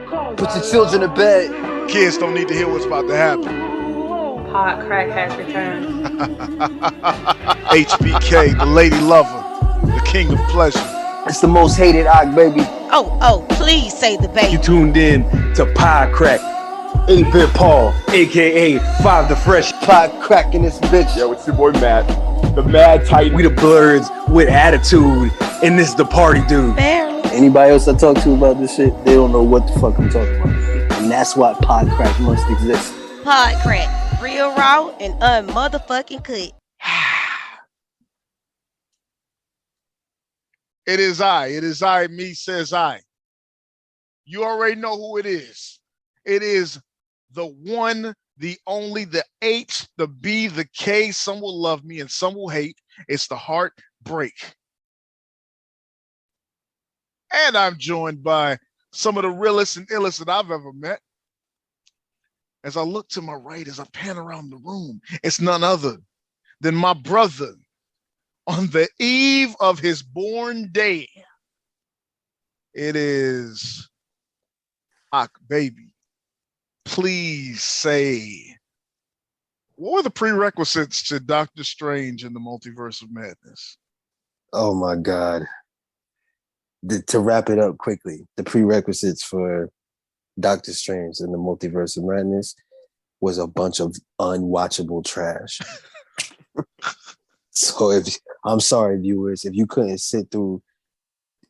Put your children to bed. Kids don't need to hear what's about to happen. Hot crack has returned. HBK, the lady lover, the king of pleasure. It's the most hated Ock, baby. Oh, please say the baby. You tuned in to Pie Crack. 8-Bit Paul, AKA Five the Fresh. Pie cracking this bitch. Yo, it's your boy Matt, the Mad Titan. We the Blurs with attitude, and this the party dude. Barely. Anybody else I talk to about this shit, they don't know what the fuck I'm talking about. And that's why Pie Crack must exist. Pod Crack, real raw and unmotherfucking cut. It is I, me says I. You already know who it is. It is the one, the only, the H, the B, the K. Some will love me and some will hate. It's the Heartbreak. And I'm joined by some of the realest and illest that I've ever met. As I look to my right, as I pan around the room, it's none other than my brother on the eve of his born day. It is Ock, baby. Please say, what were the prerequisites to Doctor Strange in the Multiverse of Madness? Oh my God. To wrap it up quickly, the prerequisites for Doctor Strange in the Multiverse of Madness was a bunch of unwatchable trash. So I'm sorry, viewers, if you couldn't sit through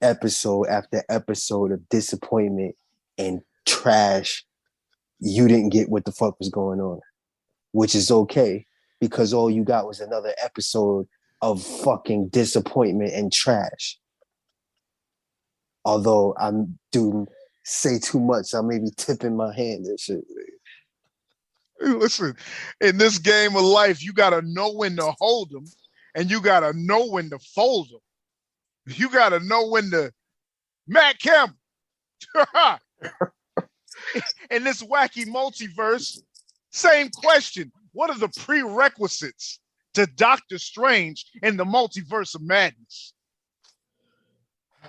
episode after episode of disappointment and trash, you didn't get what the fuck was going on, which is okay, because all you got was another episode of fucking disappointment and trash. Although I'm dude, say too much, I may be tipping my hand and shit. Listen, in this game of life, you gotta know when to hold them, and you gotta know when to fold them. You gotta know when to Matt Campbell. In this wacky multiverse, same question. What are the prerequisites to Doctor Strange in the Multiverse of Madness?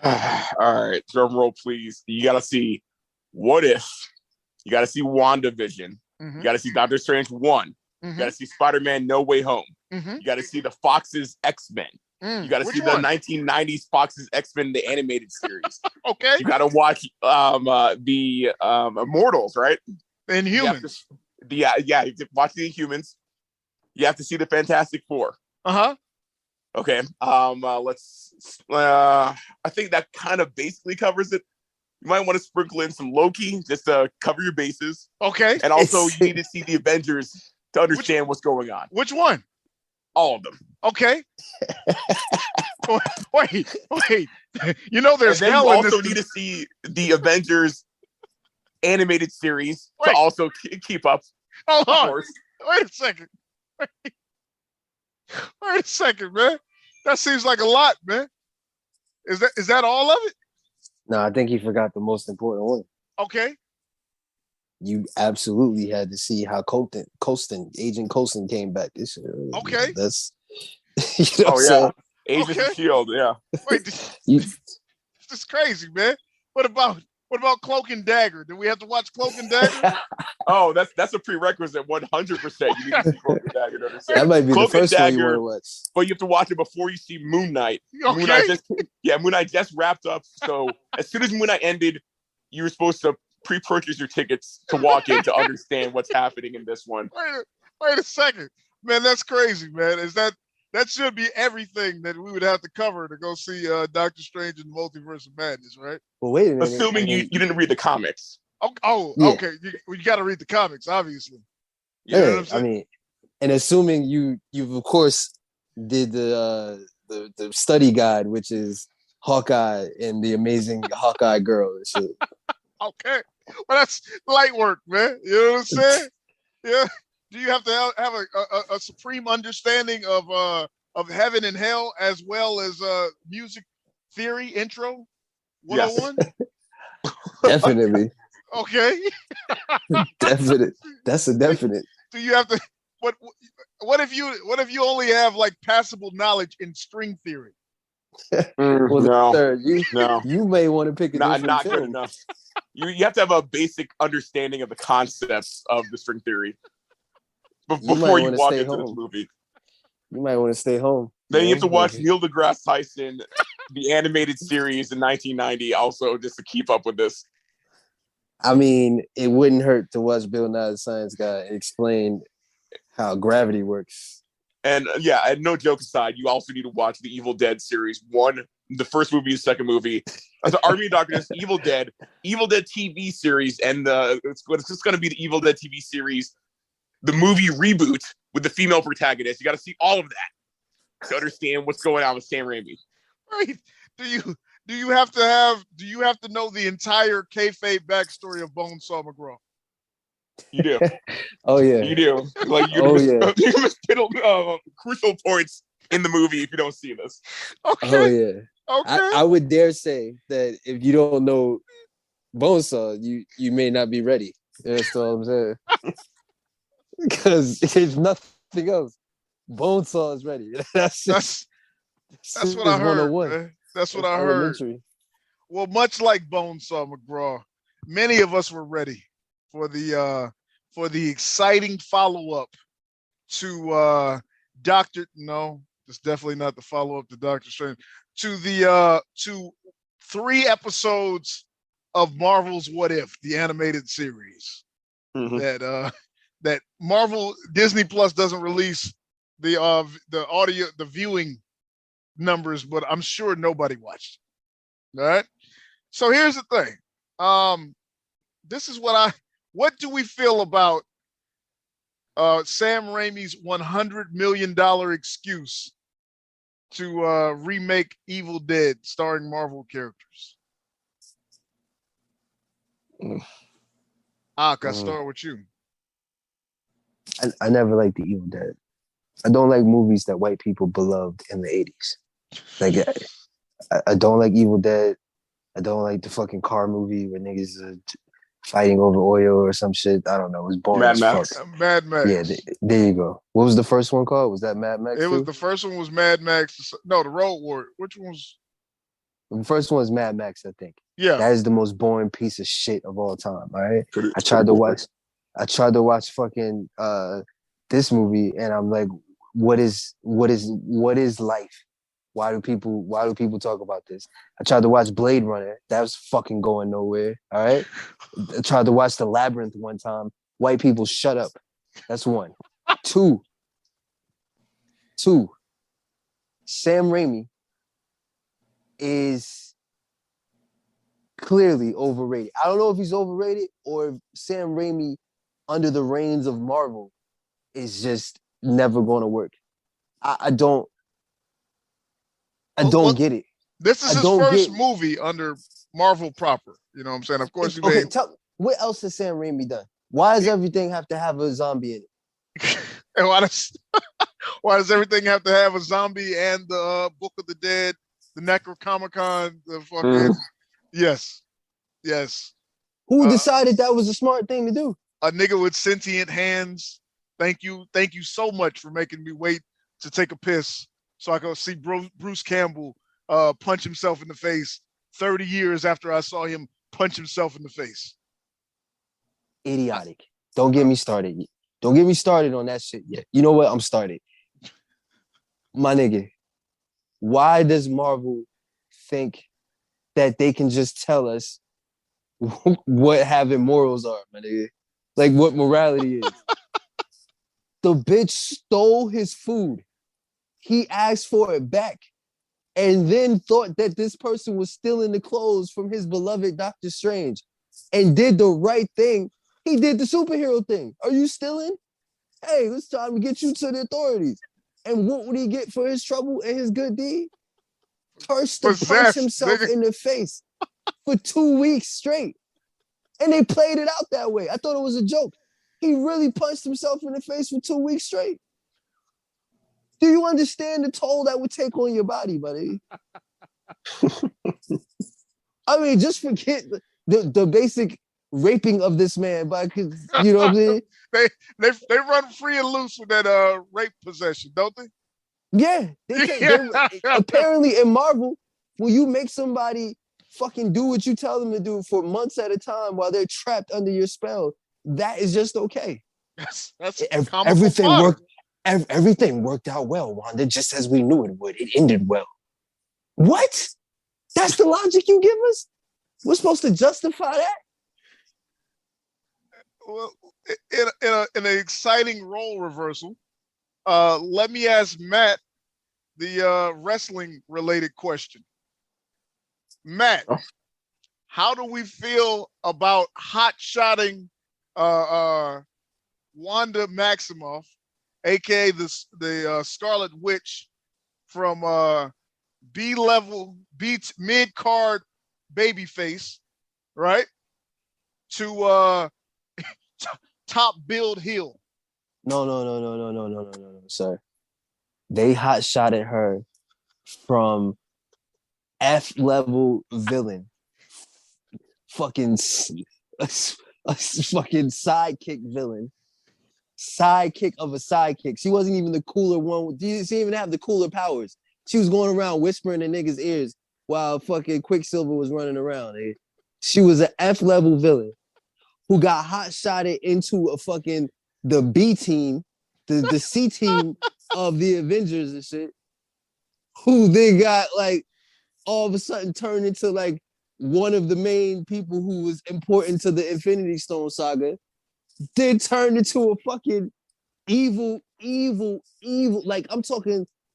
All right, drum roll, please. You got to see What If. You got to see WandaVision. Mm-hmm. You got to see Doctor Strange 1. Mm-hmm. You got to see Spider-Man No Way Home. Mm-hmm. You got to see the Fox's X-Men. You got to see the 1990s Fox's X-Men, the animated series. Okay. You got to watch the Immortals, right? The Inhumans. You have to watch the Inhumans. You have to see the Fantastic Four. Uh-huh. Okay. I think that kind of basically covers it. You might want to sprinkle in some Loki just to cover your bases. Okay. And also you need to see the Avengers to understand what's going on. Which one? All of them. Okay. wait. You know there's and then hell you in this. also need to see the Avengers animated series Wait. to also keep up. Hold on. Course. Wait a second. Wait a second, man. That seems like a lot, man. Is that all of it? No, I think he forgot the most important one. Okay. You absolutely had to see how Agent Coulson came back this year. Okay. That's you know what I'm Agents of S.H.I.E.L.D., yeah. Wait, this is crazy, man. What about Cloak and Dagger? Do we have to watch Cloak and Dagger? Oh, that's a prerequisite. 100%. You need to see Cloak and Dagger to understand. That might be Cloak the first and one you Dagger, want to watch. but you have to watch it before you see Moon Knight. Okay. Moon Knight just wrapped up. So as soon as Moon Knight ended, you were supposed to pre-purchase your tickets to walk in to understand what's happening in this one. Wait a second, man. That's crazy, man. That should be everything that we would have to cover to go see Doctor Strange in the Multiverse of Madness, right? Well, wait a minute. Assuming you didn't read the comics. Yeah. Okay. You got to read the comics, obviously. You Yeah, know what I'm saying? I mean, and assuming you've of course did the study guide, which is Hawkeye and the amazing Hawkeye girl and shit. Okay. Well, that's light work, man. You know what I'm saying? Yeah. Do you have to have a supreme understanding of heaven and hell as well as music theory intro 101? Yes. Definitely. Okay. Definite. That's a definite. Do you have to what if you only have like passable knowledge in string theory? Well, No, sir, no, you may want to pick a different not film. good enough. You have to have a basic understanding of the concepts of the string theory before you wanna walk stay into this home. movie. You might want to stay home. Then you have to watch Like, Neil deGrasse Tyson, the animated series in 1990, also just to keep up with this. I mean, it wouldn't hurt to watch Bill Nye the Science Guy explain how gravity works. And yeah, and no joke aside, you also need to watch the Evil Dead series. The first movie, the second movie. As an Army of Darkness, Evil Dead TV series, and it's just going to be the Evil Dead TV series, the movie reboot with the female protagonist. You got to see all of that to understand what's going on with Sam Raimi. Right? Do you have to know the entire kayfabe backstory of Bonesaw McGraw? You do. Oh yeah, you do. Like you miss crucial points in the movie if you don't see this. Okay. Oh yeah. Okay. I would dare say that if you don't know Bonesaw, you may not be ready. That's all I'm saying. Because there's nothing else. Bonesaw is ready. That's what I heard. 101. Man. That's what I heard. Well, much like Bonesaw McGraw, many of us were ready for the exciting follow-up to Doctor. No, it's definitely not the follow-up to Doctor Strange. To 3 episodes of Marvel's What If, the animated series that Marvel Disney Plus doesn't release the audio, the viewing numbers, but I'm sure nobody watched. All right. So here's the thing. This is what do we feel about Sam Raimi's $100 million excuse to remake Evil Dead starring Marvel characters? I start with you. I never liked the Evil Dead. I don't like movies that white people beloved in the 80s. Like, I don't like Evil Dead. I don't like the fucking car movie where niggas are fighting over oil or some shit. I don't know. It was boring as fuck. Mad Max. Yeah, there you go. What was the first one called? Was that Mad Max? The first one was Mad Max. No, the Road Warrior. Which one was? The first one was Mad Max, I think. Yeah. That is the most boring piece of shit of all time. All right. I tried to watch fucking this movie, and I'm like, what is life? Why do people talk about this? I tried to watch Blade Runner. That was fucking going nowhere. All right. I tried to watch The Labyrinth one time. White people, shut up. That's one. Two. Sam Raimi is clearly overrated. I don't know if he's overrated or if Sam Raimi, under the reins of Marvel, is just never going to work. I don't get it. This is his first movie under Marvel proper. You know what I'm saying? Of course, what else has Sam Raimi done? Why does everything have to have a zombie in it? And why does everything have to have a zombie and the Book of the Dead, the Necronomicon, the fucking yes. Who decided that was a smart thing to do? A nigga with sentient hands. Thank you so much for making me wait to take a piss so I could see Bruce Campbell punch himself in the face 30 years after I saw him punch himself in the face. Idiotic. Don't get me started. Don't get me started on that shit yet. You know what? I'm started. My nigga, why does Marvel think that they can just tell us what having morals are, my nigga? Like what morality is. The bitch stole his food. He asked for it back and then thought that this person was stealing the clothes from his beloved Doctor Strange and did the right thing. He did the superhero thing. Are you stealing? Hey, it's time to get you to the authorities. And what would he get for his trouble and his good deed? First to punch himself in the face for 2 weeks straight. And they played it out that way. I thought it was a joke. He really punched himself in the face for 2 weeks straight. Do you understand the toll that would take on your body, buddy? I mean, just forget the basic raping of this man, but you know what I'm saying? They run free and loose with that rape possession, don't they? Yeah, apparently in Marvel, when you make somebody fucking do what you tell them to do for months at a time while they're trapped under your spell, that is just okay. That's Everything worked. Everything worked out well, Wanda, just as we knew it would. It ended well. What? That's the logic you give us? We're supposed to justify that? Well, in an exciting role reversal, let me ask Matt the wrestling related question. Matt, how do we feel about hot-shotting Wanda Maximoff, aka the Scarlet Witch, from mid-card babyface, right, to top build heel? No, sir. They hot-shotted her from F-level villain, fucking a fucking sidekick villain, sidekick of a sidekick. She wasn't even the cooler one. She didn't even have the cooler powers. She was going around whispering in niggas' ears while fucking Quicksilver was running around. She was an F-level villain who got hot-shotted into a fucking the B team, the C team of the Avengers and shit, who then got like all of a sudden turned into like one of the main people who was important to the Infinity Stone saga, then turned into a fucking evil. Like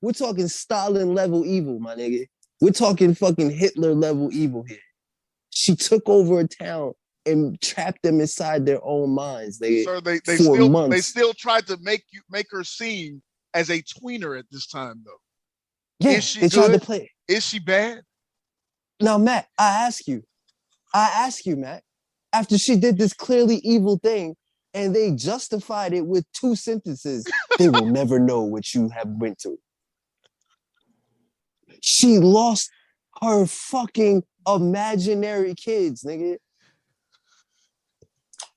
we're talking Stalin level evil, my nigga. We're talking fucking Hitler level evil here. She took over a town and trapped them inside their own minds. They still tried to make her seem as a tweener at this time, though. Yeah, they tried to play. Is she bad? Now, Matt, I ask you, Matt, after she did this clearly evil thing, and they justified it with 2 sentences, they will never know what you have went through. She lost her fucking imaginary kids, nigga.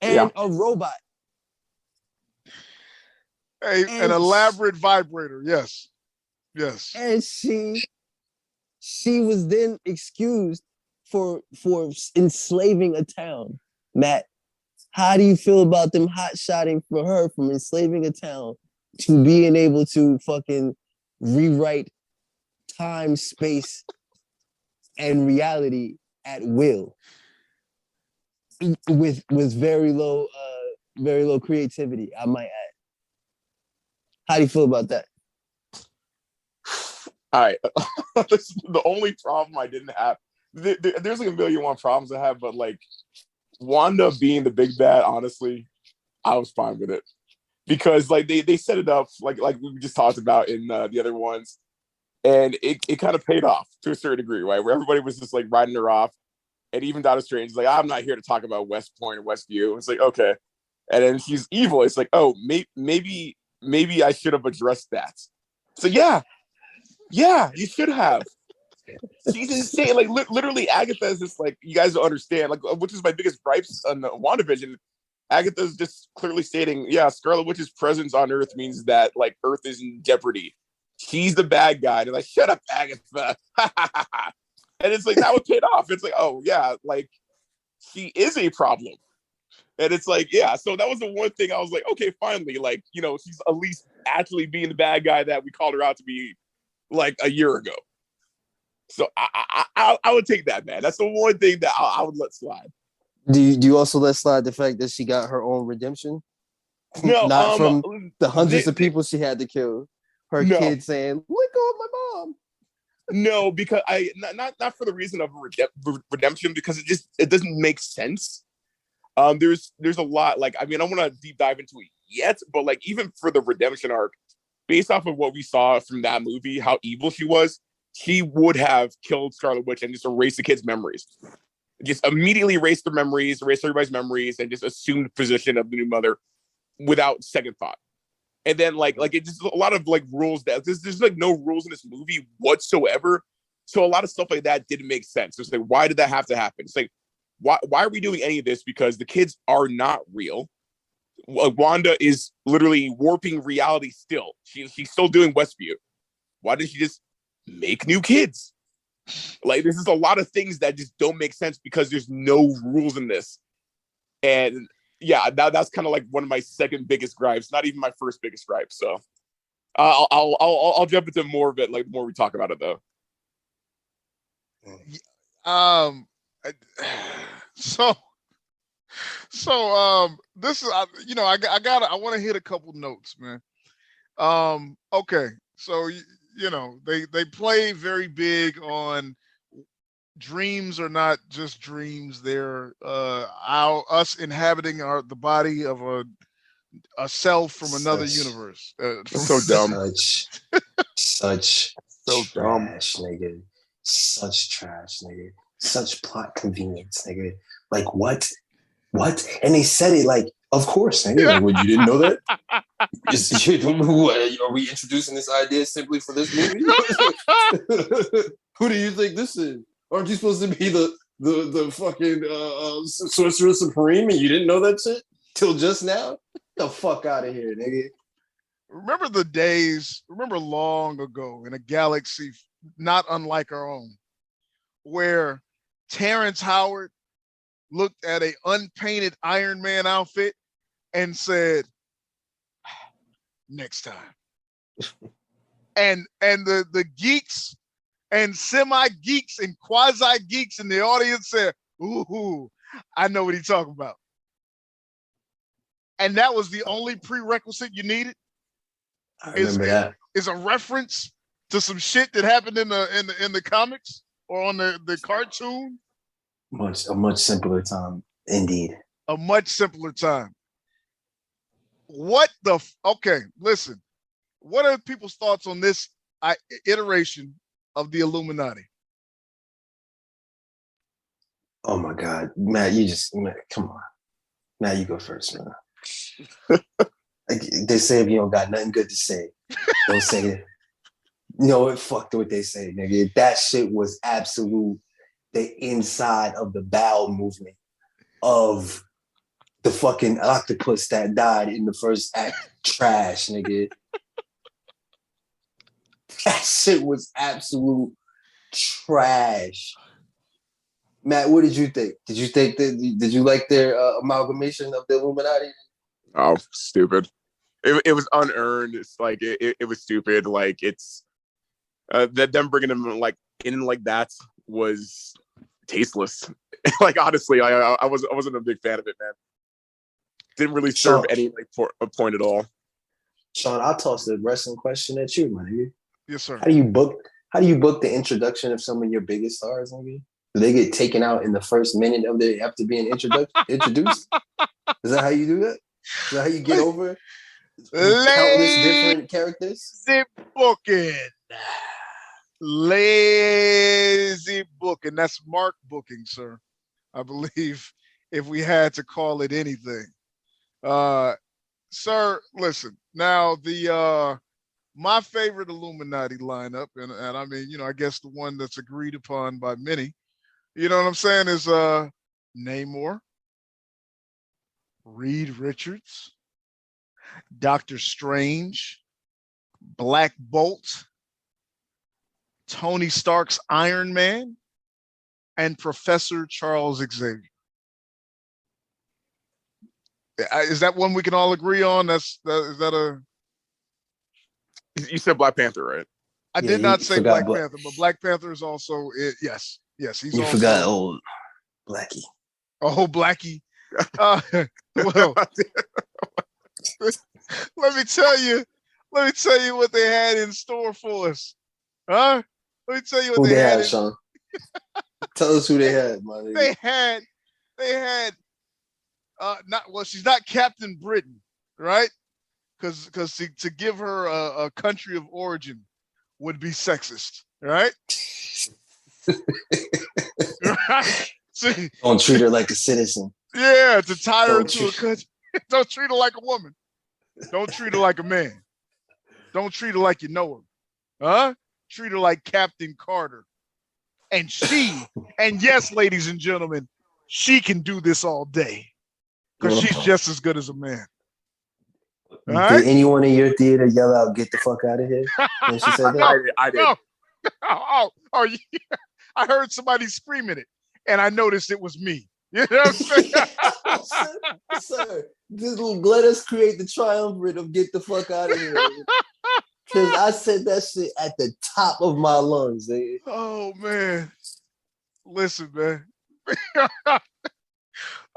And a robot. An elaborate vibrator, yes. And she was then excused for enslaving a town. Matt, how do you feel about them hot-shotting for her from enslaving a town to being able to fucking rewrite time, space, and reality at will with very low creativity, I might add? How do you feel about that? All right. The only problem I didn't have, there's like a million one problems I have, but like Wanda being the big bad, honestly, I was fine with it. Because like they set it up like we just talked about in the other ones. And it kind of paid off to a certain degree, right? Where everybody was just like riding her off. And even Doctor Strange is like, I'm not here to talk about West Point or Westview. It's like, okay. And then she's evil. It's like, oh, maybe I should have addressed that. So yeah, you should have. She's insane. Like literally, Agatha is just like, you guys don't understand. Like, which is my biggest gripes on the WandaVision. Agatha's just clearly stating, yeah, Scarlet Witch's presence on Earth means that like Earth is in jeopardy. She's the bad guy. They're like, shut up, Agatha. And it's like, that was paid off. It's like, oh yeah, like she is a problem. And it's like, yeah. So that was the one thing I was like, okay, finally, like, you know, she's at least actually being the bad guy that we called her out to be like a year ago. So I would take that, man. That's the one thing that I would let slide. Do you also let slide the fact that she got her own redemption? No, not from the hundreds of people she had to kill. Her kid saying, "Let go of my mom." No, because not for the reason of redemption, because it doesn't make sense. There's a lot, like, I mean, I don't want to deep dive into it yet, but like even for the redemption arc, based off of what we saw from that movie, how evil she was, she would have killed Scarlet Witch and just erased the kids' memories. Just immediately erased their memories, erased everybody's memories, and just assumed the position of the new mother without second thought. And then like it's just a lot of like rules that there's like no rules in this movie whatsoever. So a lot of stuff like that didn't make sense. It's like, why did that have to happen? It's like, why are we doing any of this? Because the kids are not real. Wanda is literally warping reality still. She's still doing Westview. Why didn't she just make new kids? Like, there's just a lot of things that just don't make sense because there's no rules in this. And yeah, that's kind of like one of my second biggest gripes, not even my first biggest gripe. So I'll jump into more of it like the more we talk about it though. So this is I want to hit a couple notes, man. Okay, so they play very big on dreams are not just dreams. They're us inhabiting the body of a self from another universe. So dumb. Such so trash, nigga. Such trash, nigga. Such plot convenience, nigga. Like what? And they said it like, of course, nigga. Like, what, you didn't know that? What, are we introducing this idea simply for this movie? Who do you think this is? Aren't you supposed to be the fucking Sorcerer Supreme and you didn't know that shit till just now? Get the fuck out of here, nigga. Remember long ago in a galaxy not unlike our own, where Terrence Howard looked at an unpainted Iron Man outfit and said, next time. and the geeks and semi-geeks and quasi-geeks in the audience said, ooh, I know what he's talking about. And that was the only prerequisite you needed. I remember that. Is a reference to some shit that happened in the comics or on the cartoon. A much simpler time, indeed. A much simpler time. Okay, listen. What are people's thoughts on this iteration of the Illuminati? Oh my God, Matt, come on. Matt, you go first, man. Like they say, if you don't got nothing good to say, don't say it. You know what? Fuck what they say, nigga. That shit was absolute. The inside of the bowel movement of the fucking octopus that died in the first act. Trash, nigga. That shit was absolute trash. Matt, what did you think? Did you like their amalgamation of the Illuminati? Oh, stupid. It was unearned. It's like it was stupid. Like it's that them bringing them like in like that was tasteless. Like honestly, I wasn't a big fan of it, man. Didn't really serve any like point at all. Sean, I'll toss the wrestling question at you, my nigga. Yes, sir. How do you book the introduction of some of your biggest stars, nigga? Do they get taken out in the first minute of their after being introduced? Is that how you do that? Is that how you get over countless different characters? Lazy booking. That's Mark booking, sir. I believe if we had to call it anything. Sir, listen. Now my favorite Illuminati lineup, and I mean, I guess the one that's agreed upon by many, you know what I'm saying, is Namor, Reed Richards, Doctor Strange, Black Bolt, Tony Stark's Iron Man, and Professor Charles Xavier. Is that one we can all agree on? Is that a... You said Black Panther, right? I did not say Black Panther, but Black Panther is also yes. He's you also... forgot old Blackie. Oh, Blackie. Well, let me tell you what they had in store for us. Huh? Let me tell you what they had, Sean. Tell us who they had, my nigga. They had she's not Captain Britain, right? Because to give her a country of origin would be sexist, right? Right? See, don't treat her like a citizen. Yeah, to tie her into a country. Don't treat her like a woman. Don't treat her like a man. Don't treat her like you know her. Huh? Treat her like Captain Carter. And yes, ladies and gentlemen, she can do this all day. Because she's just as good as a man. All Did right. anyone in your theater yell out, "Get the fuck out of here" when she said that? I did. No. Oh, yeah. I heard somebody screaming it, and I noticed it was me. You know what I'm saying? Sir, just let us create the triumvirate of "Get the fuck out of here." Because I said that shit at the top of my lungs. Nigga. Oh man. Listen, man.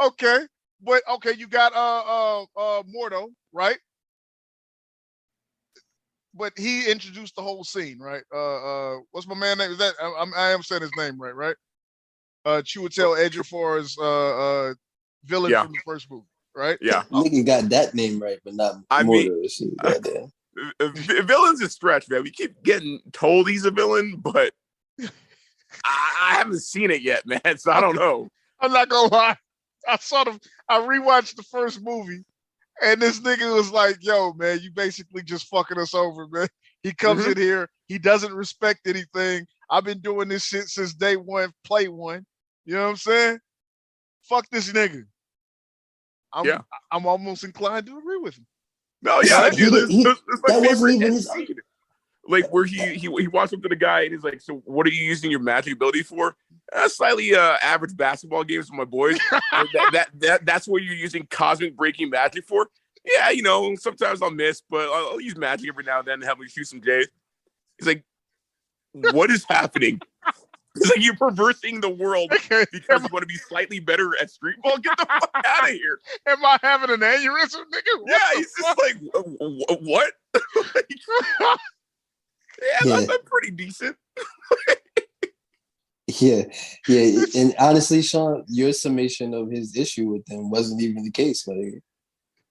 Okay. But okay, you got Mordo, right? But he introduced the whole scene, right? What's my man name? Is that I am saying his name right? Chiwetel Ejiofor's villain from the first movie, right? Yeah. Nigga got that name right, but not I Mordo. mean, Shit, goddamn. Villain's a stretch, man. We keep getting told he's a villain, but I haven't seen it yet, man. So I don't know. I'm not gonna lie. I rewatched the first movie, and this nigga was like, "Yo, man, you basically just fucking us over, man." He comes in here, he doesn't respect anything. I've been doing this shit since day one, play one. You know what I'm saying? Fuck this nigga. I'm almost inclined to agree with him. No, yeah, dude, there's my that wasn't favorite even his. scene. Like where he walks up to the guy and he's like, "So what are you using your magic ability for?" Slightly average basketball games with my boys. That's what you're using cosmic breaking magic for. Yeah, you know, sometimes I'll miss, but I'll use magic every now and then to help me shoot some J's. He's like, "What is happening?" It's like you're perversing the world because you want to be slightly better at street ball. Get the fuck out of here! Am I having an aneurysm, nigga? Yeah, he's just like, what? Yeah, I'm pretty decent. Yeah. And honestly, Sean, your summation of his issue with them wasn't even the case. Like,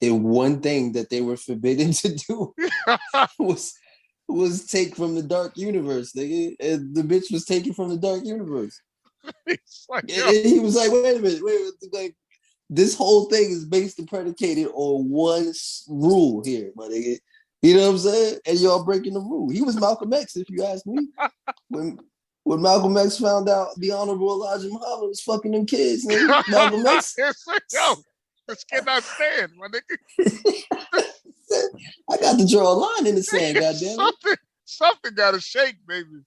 the one thing that they were forbidden to do was take from the dark universe, nigga. And the bitch was taken from the dark universe. Like, and he was like, wait a minute, like, this whole thing is based and predicated on one rule here, my nigga. You know what I'm saying? And y'all breaking the rule. He was Malcolm X, if you ask me. When Malcolm X found out the Honorable Elijah Muhammad was fucking them kids, nigga, Malcolm X. Yo, this cannot stand, my nigga. I got to draw a line in the sand, goddamn. Something got to shake, baby.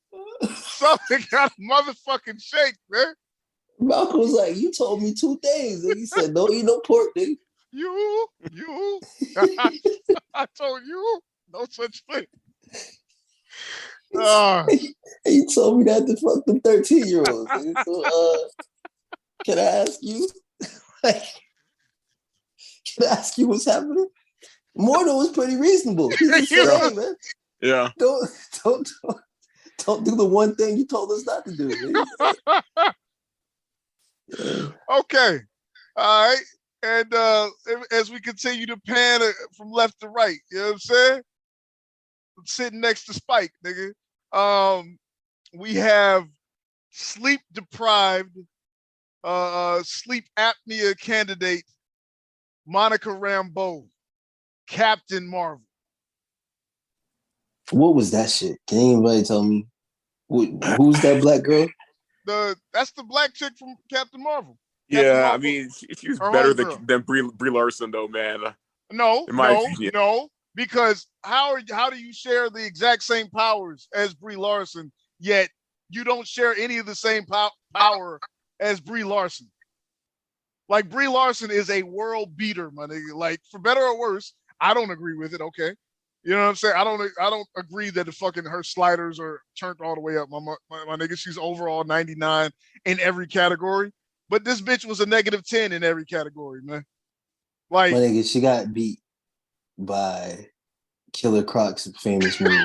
Something got to motherfucking shake, man. Malcolm was like, "You told me two things." And he said, "Don't eat no pork, nigga." You. I told you no such thing. He told me that to fuck them 13-year-olds. So, can I ask you? Can I ask you what's happening? Mordo was pretty reasonable. He just said, "Hey, man, yeah, don't do the one thing you told us not to do." Okay, all right. And as we continue to pan from left to right, you know what I'm saying? I'm sitting next to Spike, nigga. We have sleep deprived, sleep apnea candidate, Monica Rambeau, Captain Marvel. What was that shit? Can anybody tell me? Who's that black girl? That's the black chick from Captain Marvel. Captain Marvel. I mean, she was better than Brie Larson, though, man. No, because how do you share the exact same powers as Brie Larson, yet you don't share any of the same power as Brie Larson? Like, Brie Larson is a world beater, my nigga. Like, for better or worse, I don't agree with it. Okay, you know what I'm saying? I don't agree that the fucking her sliders are turned all the way up, my nigga. She's overall 99 in every category, but this bitch was a -10 in every category, man. Like, my nigga, she got beat by Killer Croc's famous movie.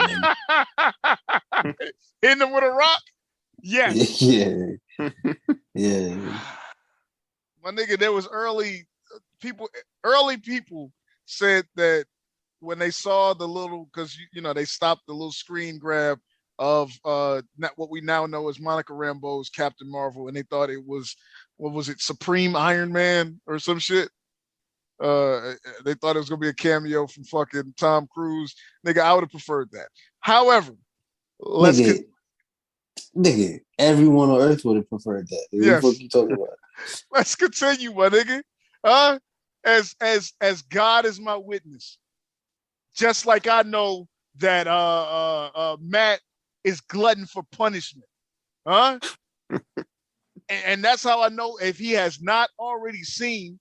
Hitting him with a rock? Yes. Yeah. My nigga, there was early people said that when they saw the little, because you know they stopped the little screen grab of what we now know as Monica Rambeau's Captain Marvel, and they thought it was, what was it, Supreme Iron Man or some shit. They thought it was gonna be a cameo from fucking Tom Cruise. Nigga, I would have preferred that. However, nigga, everyone on Earth would have preferred that. Yes. What you talking about? Let's continue, my nigga. As God is my witness, Just like I know that Matt is glutton for punishment. Huh? And that's how I know if he has not already seen,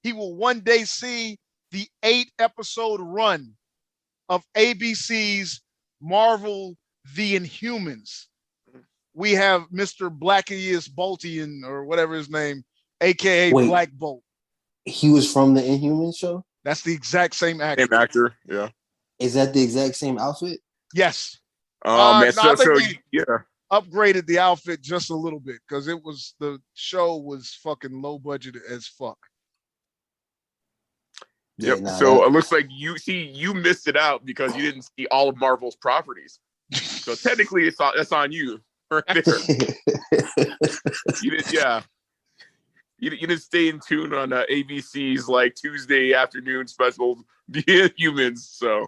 he will one day see the 8-episode run of ABC's Marvel The Inhumans. We have Mr. Blackius Boltian or whatever his name, aka Black Bolt. He was from the Inhuman show? That's the exact same actor. Same actor, yeah. Is that the exact same outfit? Yes. Man, I think yeah. Upgraded the outfit just a little bit because the show was fucking low budget as fuck. Yep. Yeah, It looks like you missed it out because you didn't see all of Marvel's properties. So technically, that's on you right there. You didn't, yeah. You didn't stay in tune on ABC's like Tuesday afternoon special, The Humans. So,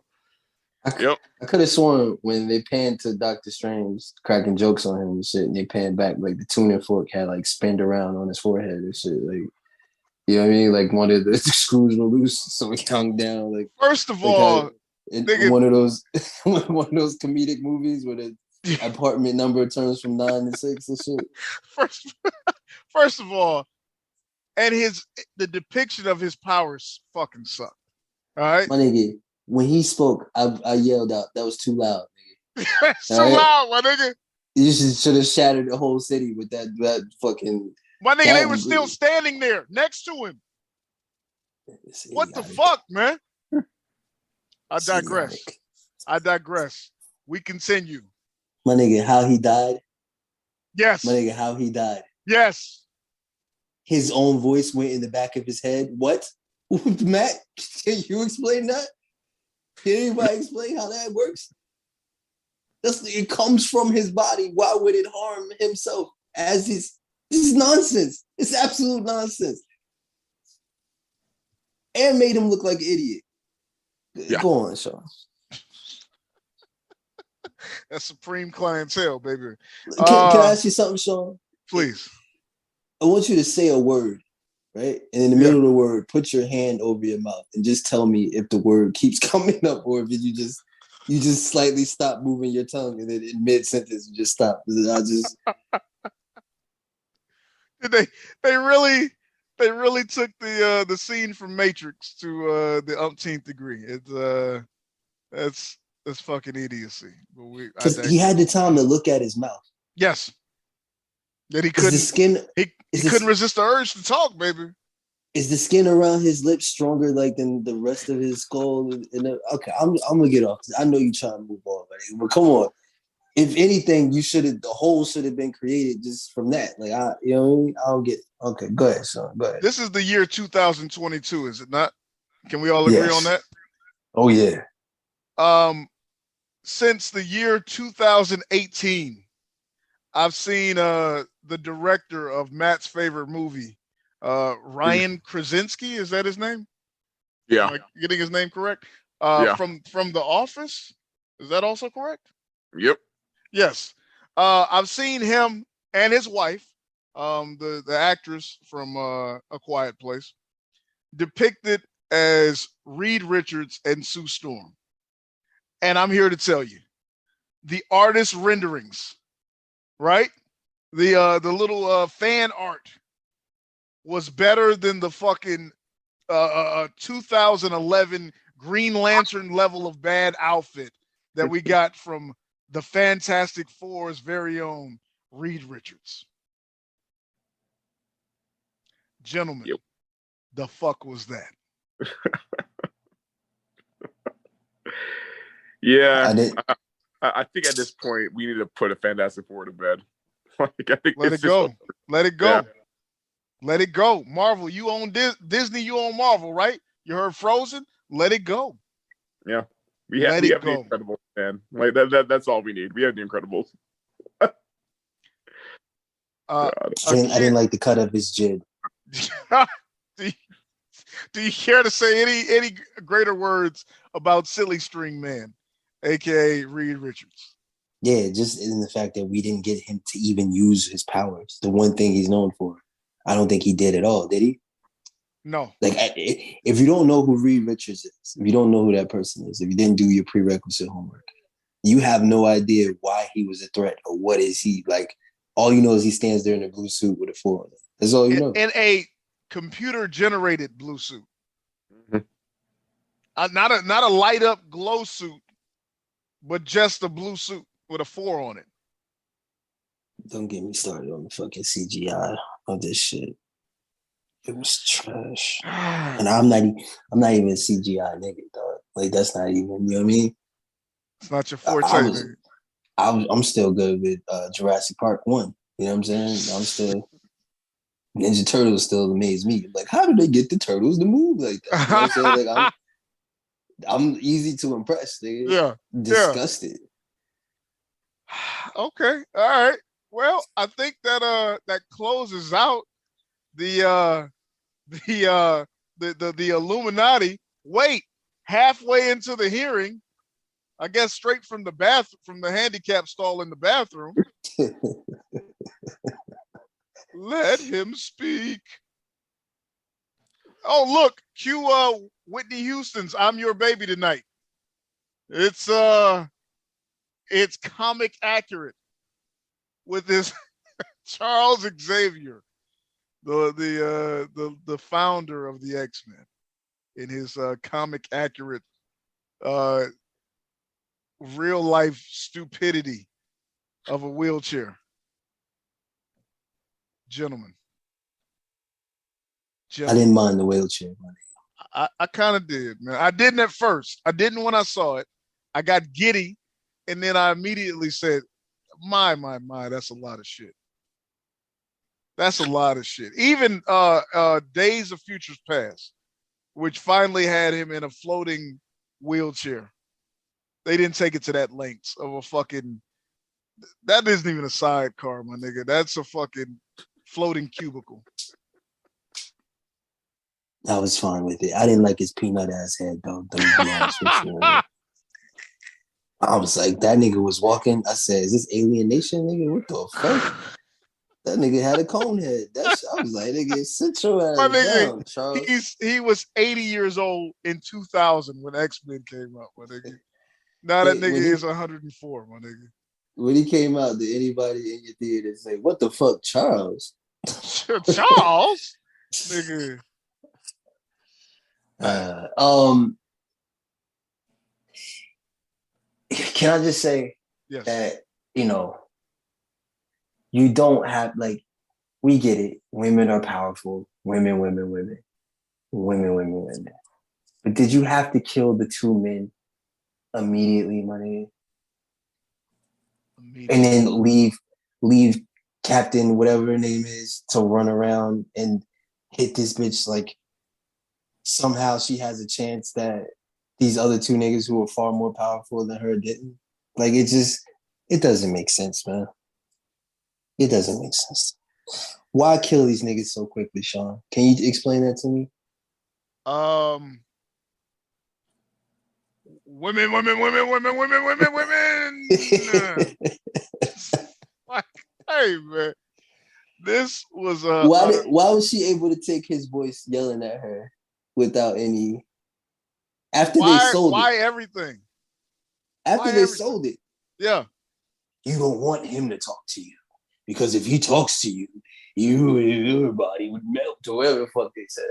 I could have sworn when they panned to Doctor Strange, cracking jokes on him and shit, and they panned back, like the tuning fork had like spinned around on his forehead and shit. Like, you know what I mean? Like one of the screws were loose, so he hung down. Like, first of all, one of those comedic movies where the apartment number turns from 9 to 6 and shit. First of all, and the depiction of his powers fucking sucked. All right, my nigga. When he spoke, I yelled out, "That was too loud, nigga." It's too loud, my nigga. You should have shattered the whole city with that fucking. My nigga, they were still standing there next to him. What the fuck, man? I digress. We continue. My nigga, how he died? Yes. My nigga, how he died? Yes. His own voice went in the back of his head. What? Matt, can you explain that? Can anybody explain how that works? It comes from his body. Why would it harm himself? This is nonsense. It's absolute nonsense. And made him look like an idiot. Yeah. Go on, Sean. That's supreme clientele, baby. Can I ask you something, Sean? Please. I want you to say a word, right? And in the middle of the word, put your hand over your mouth and just tell me if the word keeps coming up or if you just slightly stop moving your tongue and then in mid-sentence you just stop. They really took the scene from Matrix to the umpteenth degree. It's that's fucking idiocy. Because he had the time to look at his mouth. Yes. That he couldn't. He couldn't resist the urge to talk, baby. Is the skin around his lips stronger than the rest of his skull? Okay, I'm gonna get off this. I know you're trying to move on, but come on. If anything, the hole should have been created just from that. Like you know what I mean? I don't get. Okay, go ahead, son. Go ahead. This is the year 2022, is it not? Can we all agree on that? Oh yeah. Since the year 2018, I've seen the director of Matt's favorite movie, Ryan Krasinski. Is that his name? Yeah. Am I getting his name correct? From The Office. Is that also correct? Yep. Yes. I've seen him and his wife, the actress from A Quiet Place, depicted as Reed Richards and Sue Storm. And I'm here to tell you, the artist renderings, right? The little fan art was better than the fucking 2011 Green Lantern level of bad outfit that we got from the Fantastic Four's very own Reed Richards. Gentlemen, the fuck was that? Yeah, I think at this point we need to put a Fantastic Four to bed. Like, I think Let it go. Let it go. Yeah. Let it go. Marvel, you own Disney, you own Marvel, right? You heard Frozen? Let it go. Yeah. We have the Incredibles, man. Like that's all we need. We have the Incredibles. I didn't like the cut of his jib. Do you care to say any greater words about Silly String Man, aka Reed Richards? Yeah, just in the fact that we didn't get him to even use his powers. The one thing he's known for. I don't think he did at all, did he? No. Like, if you don't know who Reed Richards is, if you don't know who that person is, if you didn't do your prerequisite homework, you have no idea why he was a threat or what is he. Like, all you know is he stands there in a blue suit with a 4 on it. That's all you know. In a computer-generated blue suit. Not a light-up glow suit, but just a blue suit with a 4 on it. Don't get me started on the fucking CGI of this shit. It was trash. And I'm not even a CGI nigga, dog. Like, that's not even, you know what I mean? It's not your forte, I'm still good with Jurassic Park 1. You know what I'm saying? I'm still Ninja Turtles still amaze me. Like, how do they get the turtles to move like that? You know what I'm saying? Like, I'm easy to impress, nigga. Yeah. Disgusted. Yeah. Okay. All right. Well, I think that that closes out the Illuminati. Wait, halfway into the hearing, I guess straight from the handicap stall in the bathroom. Let him speak. Oh, look, cue Whitney Houston's "I'm Your Baby Tonight." It's comic accurate with this Charles Xavier, the founder of the X-Men, in his comic accurate real life stupidity of a wheelchair. Gentlemen. I didn't mind the wheelchair, money. I kind of did, man. I didn't at first. I didn't when I saw it. I got giddy, and then I immediately said, my, that's a lot of shit. That's a lot of shit. Even Days of Futures Past, which finally had him in a floating wheelchair. They didn't take it to that length of a fucking, that isn't even a sidecar, my nigga. That's a fucking floating cubicle. I was fine with it. I didn't like his peanut ass head, though. I was like, that nigga was walking. I said, is this Alien Nation, nigga? What the fuck? That nigga had a cone head. I was like, nigga, sit your ass down, Charles. He was 80 years old in 2000 when X-Men came out, my nigga. Now that nigga is 104, my nigga. When he came out, did anybody in your theater say, what the fuck, Charles? Charles? Nigga. Can I just say that, you don't have, like, we get it. Women are powerful. Women. But did you have to kill the 2 men immediately, my nigga? And then leave Captain, whatever her name is, to run around and hit this bitch like somehow she has a chance that these other 2 niggas who are far more powerful than her didn't. Like, it doesn't make sense, man. It doesn't make sense. Why kill these niggas so quickly, Sean? Can you explain that to me? Women. Like, hey, man. This was why was she able to take his voice yelling at her without any? Why everything? After they sold it, yeah. You don't want him to talk to you because if he talks to you, your body would melt or whatever the fuck they said.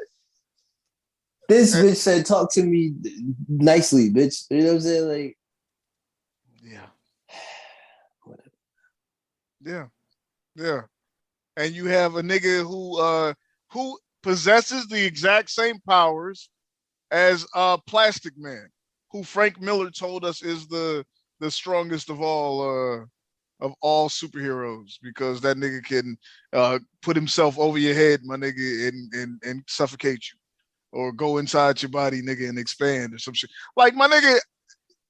This bitch said, "Talk to me nicely, bitch." You know what I'm saying? Like, yeah. Yeah. And you have a nigga who possesses the exact same powers as Plastic Man, who Frank Miller told us is the strongest of all superheroes, because that nigga can put himself over your head, my nigga, and suffocate you, or go inside your body, nigga, and expand or some shit. Like, my nigga,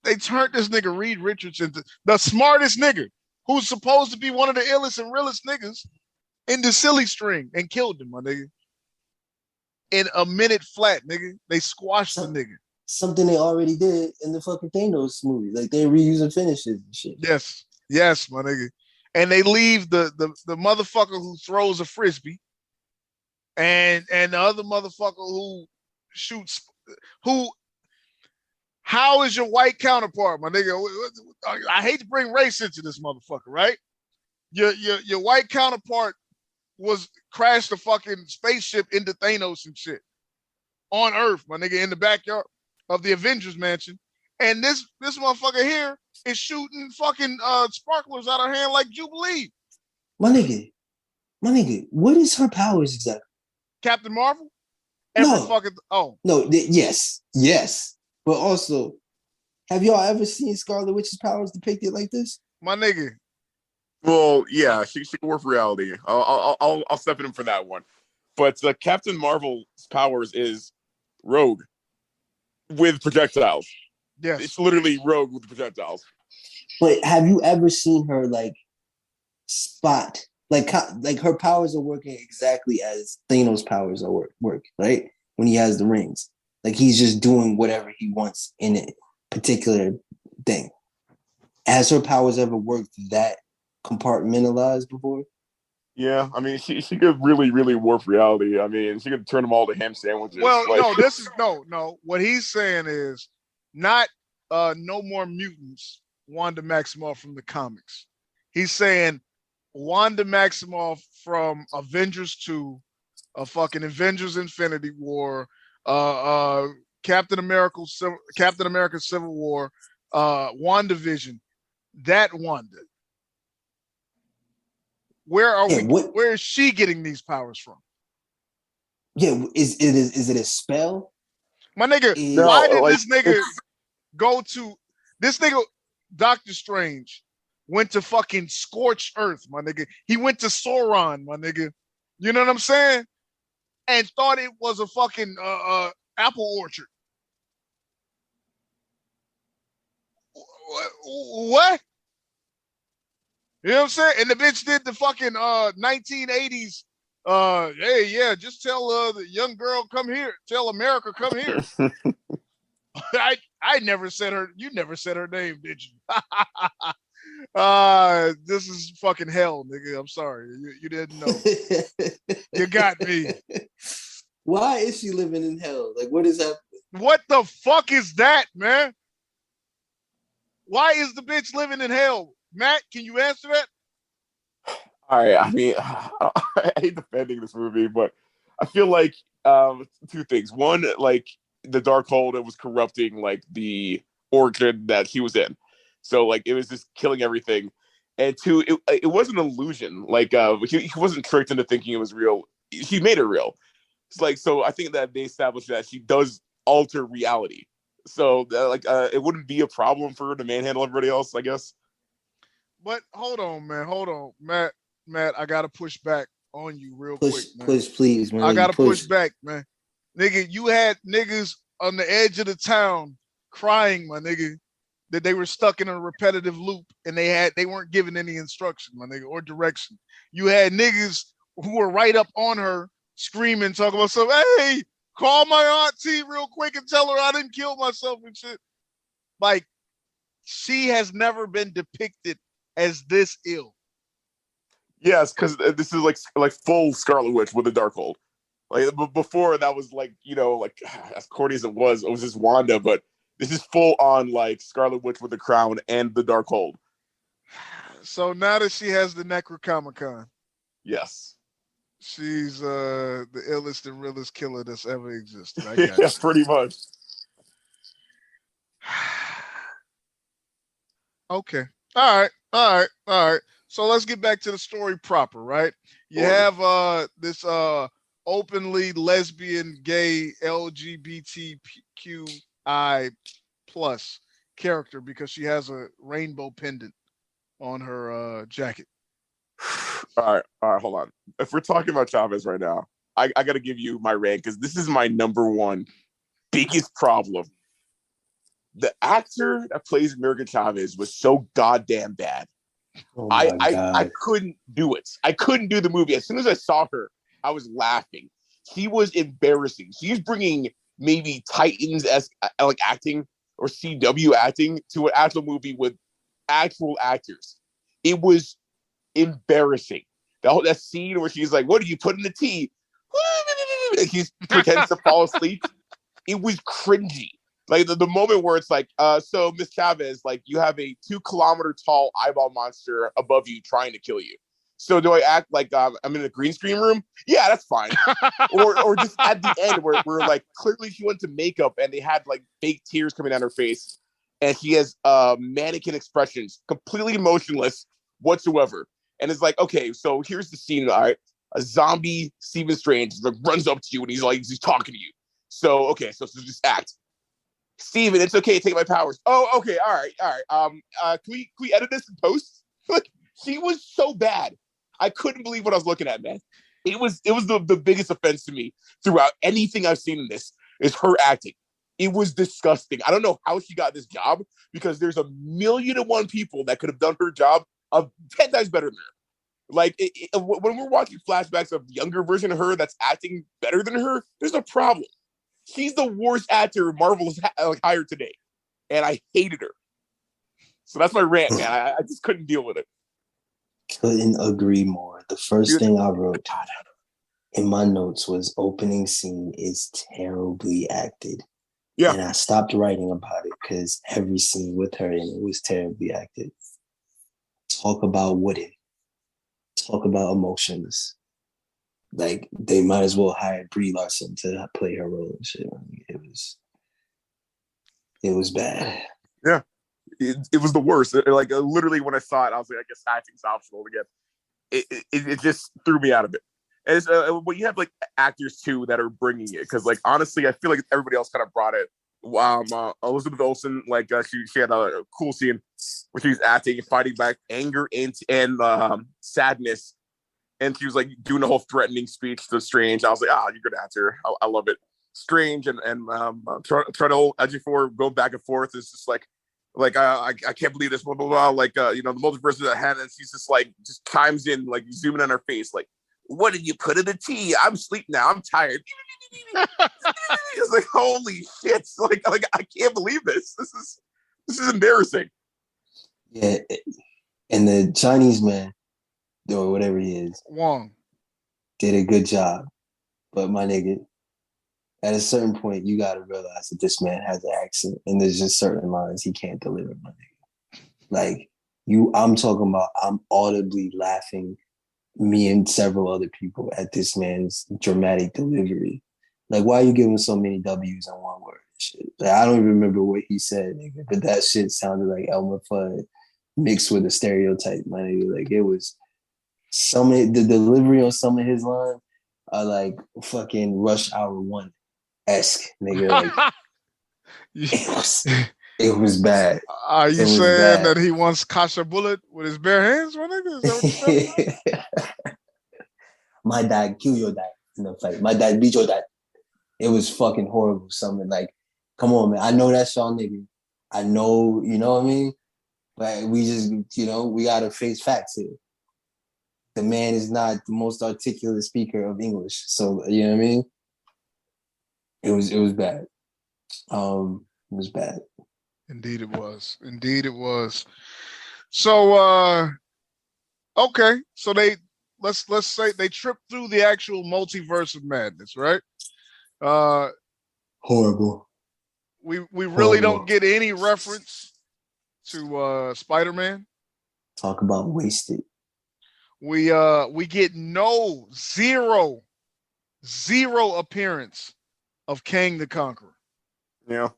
they turned this nigga Reed Richards into the smartest nigga, who's supposed to be one of the illest and realest niggas, into silly string and killed him, my nigga. In a minute flat, nigga. They squashed the nigga. Something they already did in the fucking Thanos movie. Like, they reusing finishes and shit. Yes, my nigga. And they leave the motherfucker who throws a frisbee and the other motherfucker who shoots who. How is your white counterpart, my nigga? I hate to bring race into this motherfucker, right? Your white counterpart was crashed a fucking spaceship into Thanos and shit on Earth, my nigga, in the backyard of the Avengers mansion. And this motherfucker here is shooting fucking sparklers out of her hand like Jubilee. My nigga, what is her powers exactly? Captain Marvel? Yes. But also, have y'all ever seen Scarlet Witch's powers depicted like this? My nigga. Well, yeah, she can work reality. I'll step in for that one. But Captain Marvel's powers is rogue with projectiles. Yes. It's literally rogue with projectiles. But have you ever seen her like spot like her powers are working exactly as Thanos' powers are work, right? When he has the rings. Like he's just doing whatever he wants in a particular thing. Has her powers ever worked that compartmentalized before? Yeah, I mean, she could really, really warp reality. I mean, she could turn them all to ham sandwiches. Well, no. What he's saying is not no more mutants, Wanda Maximoff from the comics. He's saying Wanda Maximoff from Avengers 2, fucking Avengers Infinity War, Captain America Civil War, WandaVision, that Wanda. Where is she getting these powers from? Yeah, is it a spell? My nigga, why did this nigga go to this nigga Doctor Strange went to fucking scorched earth, my nigga. He went to Sauron, my nigga. You know what I'm saying? And thought it was a fucking apple orchard. What? You know what I'm saying? And the bitch did the fucking 1980s. Hey, yeah, just tell the young girl come here. Tell America come here. I never said her. You never said her name, did you? This is fucking hell, nigga. I'm sorry. You didn't know. You got me. Why is she living in hell? Like, what is happening? What the fuck is that, man? Why is the bitch living in hell? Matt, can you answer that? All right. I mean, I hate defending this movie, but I feel like two things. One, like the Darkhold, it was corrupting like the orchid that he was in. So like it was just killing everything. And two, it was an illusion. Like he wasn't tricked into thinking it was real. She made it real. It's like, so I think that they established that she does alter reality. So it wouldn't be a problem for her to manhandle everybody else, I guess. But hold on, man. Hold on, Matt. I gotta push back on you real quick, man. Please, man. I gotta push back, man. Nigga, you had niggas on the edge of the town crying, my nigga, that they were stuck in a repetitive loop and they weren't given any instruction, my nigga, or direction. You had niggas who were right up on her screaming, talking about something. Hey, call my auntie real quick and tell her I didn't kill myself and shit. Like, she has never been depicted as this ill. Yes, because this is like full Scarlet Witch with a Darkhold. Like before, that was like, you know, like as corny as it was just Wanda, but this is full on like Scarlet Witch with the crown and the Darkhold. So now that she has the Necronomicon, yes, she's the illest and realest killer that's ever existed. I guess. Yeah, pretty much. Okay. All right. So let's get back to the story proper, right? You have this openly lesbian, gay, LGBTQI plus character because she has a rainbow pendant on her jacket. All right, hold on. If we're talking about Chavez right now, I got to give you my rant because this is my number one biggest problem. The actor that plays American Chavez was so goddamn bad. Oh I couldn't do it. I couldn't do the movie. As soon as I saw her, I was laughing. She was embarrassing. She's bringing maybe Titans-esque like acting or CW acting to an actual movie with actual actors. It was embarrassing. That scene where she's like, "What do you put in the tea?" like he pretends to fall asleep. It was cringy. Like the moment where it's like, so Miss Chavez, like you have a 2-kilometer tall eyeball monster above you trying to kill you. So do I act like I'm in a green screen room? Yeah, that's fine. or just at the end where like clearly she went to makeup and they had like fake tears coming down her face, and she has mannequin expressions, completely emotionless whatsoever. And it's like, okay, so here's the scene. All right, a zombie Stephen Strange like runs up to you and he's talking to you. So okay, so just act. Steven, it's okay to take my powers. Oh, okay, all right. Can we edit this in post? Like, she was so bad. I couldn't believe what I was looking at, man. It was the biggest offense to me throughout anything I've seen in this is her acting. It was disgusting. I don't know how she got this job because there's 1,000,001 people that could have done her job of 10 times better than her. Like when we're watching flashbacks of the younger version of her that's acting better than her, there's a problem. She's the worst actor Marvel has hired today, and I hated her. So that's my rant, man. I just couldn't deal with it. Couldn't agree more. The first thing I wrote in my notes was opening scene is terribly acted. Yeah. And I stopped writing about it because every scene with her in it was terribly acted. Talk about wooden. Talk about emotionless. Like, they might as well hire Brie Larson to play her role and shit. It was bad. Yeah. It was the worst. Like, literally when I saw it, I was like, I guess acting's optional again. It just threw me out of it. And it's, when you have, like, actors, too, that are bringing it. Because, like, honestly, I feel like everybody else kind of brought it. Elizabeth Olsen, like, she had a cool scene where she was acting and fighting back anger and sadness. And she was like doing a whole threatening speech to Strange. I was like, you're a good actor. I love it. Strange and Treadle Ejiofor go back and forth. It's just like I can't believe this, blah blah blah. Like the multiverse is at hand, and she's just chimes in, like zooming on her face, like, what did you put in the tea? I'm asleep now. I'm tired. It's like, holy shit! Like I can't believe this. This is embarrassing. Yeah, and the Chinese man, or whatever he is, Wong, did a good job. But my nigga, at a certain point, you got to realize that this man has an accent, and there's just certain lines he can't deliver, my nigga. Like, I'm talking about, I'm audibly laughing, me and several other people, at this man's dramatic delivery. Like, why are you giving so many W's in one word? Shit. Like, I don't even remember what he said, nigga, but that shit sounded like Elmer Fudd mixed with a stereotype, my nigga. Like, it was... the delivery on some of his lines are like fucking Rush Hour 1-esque, nigga. Like, it was bad. Are you saying that he wants Kasha Bullet with his bare hands, my nigga? Is that what you're saying? My dad kill your dad in the fight. My dad beat your dad. It was fucking horrible. Something like, come on, man. I know that's y'all nigga. I know, you know what I mean? But we just, we gotta face facts here. The man is not the most articulate speaker of English. So, you know what I mean? It was bad. It was bad. Indeed it was. So, okay. So let's say they tripped through the actual multiverse of madness, right? Horrible. We really don't get any reference to Spider-Man. Talk about wasted. We get zero appearance of Kang the Conqueror. Yeah.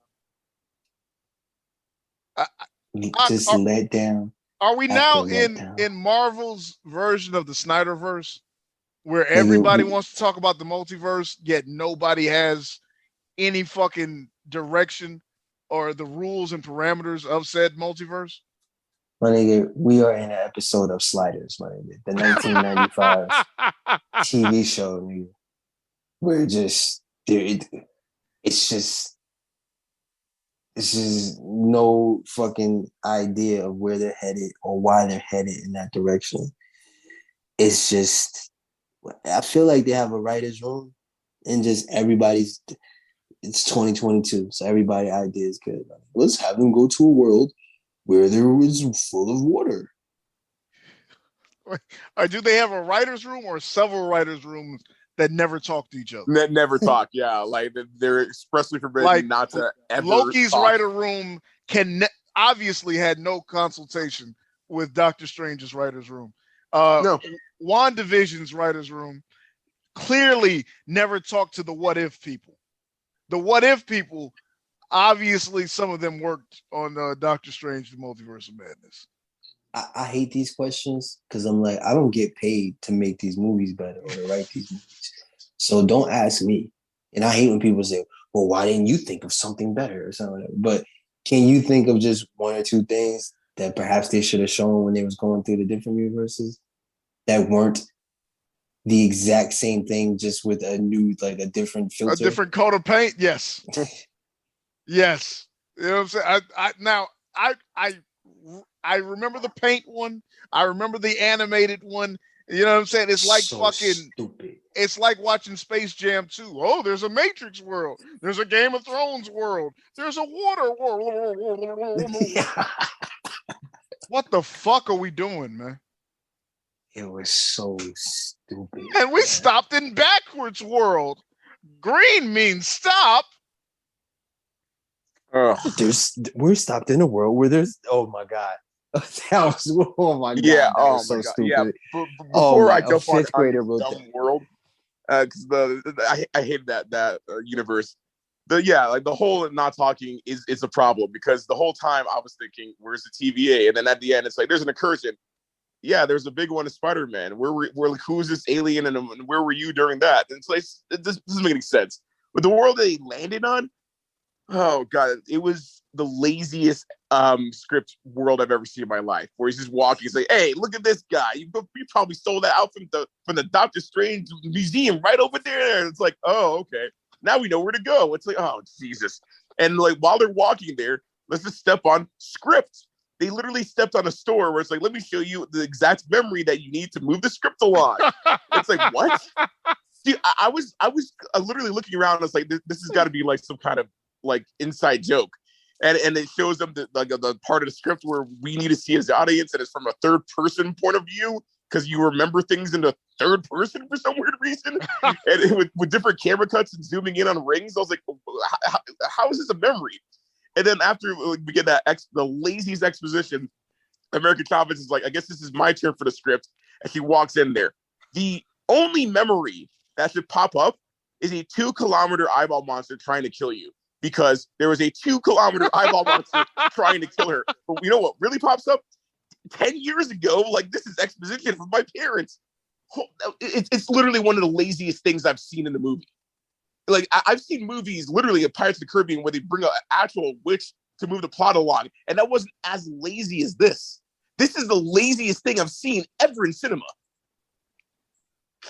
Let down. Are we now in Marvel's version of the Snyderverse, where everybody wants to talk about the multiverse, yet nobody has any fucking direction or the rules and parameters of said multiverse? My nigga, we are in an episode of Sliders, my nigga. The 1995 TV show, nigga. We're just, it's just no fucking idea of where they're headed or why they're headed in that direction. It's just, I feel like they have a writer's room and just it's 2022, so everybody's idea is good. Like, let's have them go to a world where there was full of water. Or do they have a writer's room or several writers' rooms that never talk to each other. Never talk. Yeah, like they're expressly forbidden not to ever. Loki's talk. writer room obviously had no consultation with Doctor Strange's writer's room. No. WandaVision's writer's room clearly never talked to the what if people. The what if people, obviously, some of them worked on Doctor Strange: The Multiverse of Madness. I hate these questions because I'm like, I don't get paid to make these movies better or to write these movies. So don't ask me. And I hate when people say, well, why didn't you think of something better or something? But can you think of just one or two things that perhaps they should have shown when they was going through the different universes that weren't the exact same thing, just with a new, like a different filter? A different coat of paint? Yes. Yes. You know what I'm saying? I remember the paint one. I remember the animated one. You know what I'm saying? It's like so stupid. It's like watching Space Jam 2. Oh, there's a Matrix world. There's a Game of Thrones world. There's a water world. What the fuck are we doing, man? It was so stupid. And we stopped in backwards world. Green means stop. We're stopped in a world where there's, oh my God. That was, oh my God. Yeah, that was so God. stupid. Yeah, before I jump on grader the dumb world, because I hate that universe. Like the whole not talking is a problem, because the whole time I was thinking, where's the TVA? And then at the end, it's like there's an incursion. Yeah, there's a big one in Spider-Man. We're like, who's this alien, and where were you during that? And it's like, it doesn't make any sense. But the world they landed on, oh God, it was the laziest script world I've ever seen in my life. Where he's just walking, he's like, "Hey, look at this guy. You probably stole that out from the Doctor Strange museum right over there." And it's like, oh, okay. Now we know where to go. It's like, oh Jesus. And like while they're walking there, let's just step on script. They literally stepped on a store where it's like, let me show you the exact memory that you need to move the script along. It's like, what? See, I was literally looking around and I was like, this has got to be like some kind of like inside joke. And it shows them the part of the script where we need to see as the audience, and it's from a third person point of view, because you remember things in the third person for some weird reason. And with different camera cuts and zooming in on rings, I was like, how is this a memory? And then after we get the laziest exposition, America Chavez is like, I guess this is my turn for the script. And she walks in there. The only memory that should pop up is a 2-kilometer eyeball monster trying to kill you, because there was a 2-kilometer eyeball monster trying to kill her. But you know what really pops up? 10 years ago, like, this is exposition from my parents. It's literally one of the laziest things I've seen in the movie. Like, I've seen movies, literally, of Pirates of the Caribbean, where they bring an actual witch to move the plot along, and that wasn't as lazy as this. This is the laziest thing I've seen ever in cinema.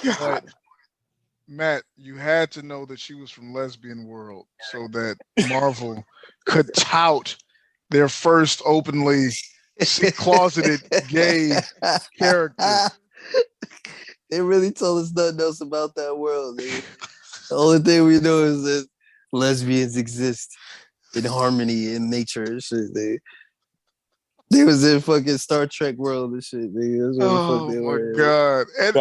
God. Matt, you had to know that she was from Lesbian World so that Marvel could tout their first openly closeted gay character. They really told us nothing else about that world. The only thing we know is that lesbians exist in harmony in nature and shit. They was in fucking Star Trek world and shit. Oh my God! And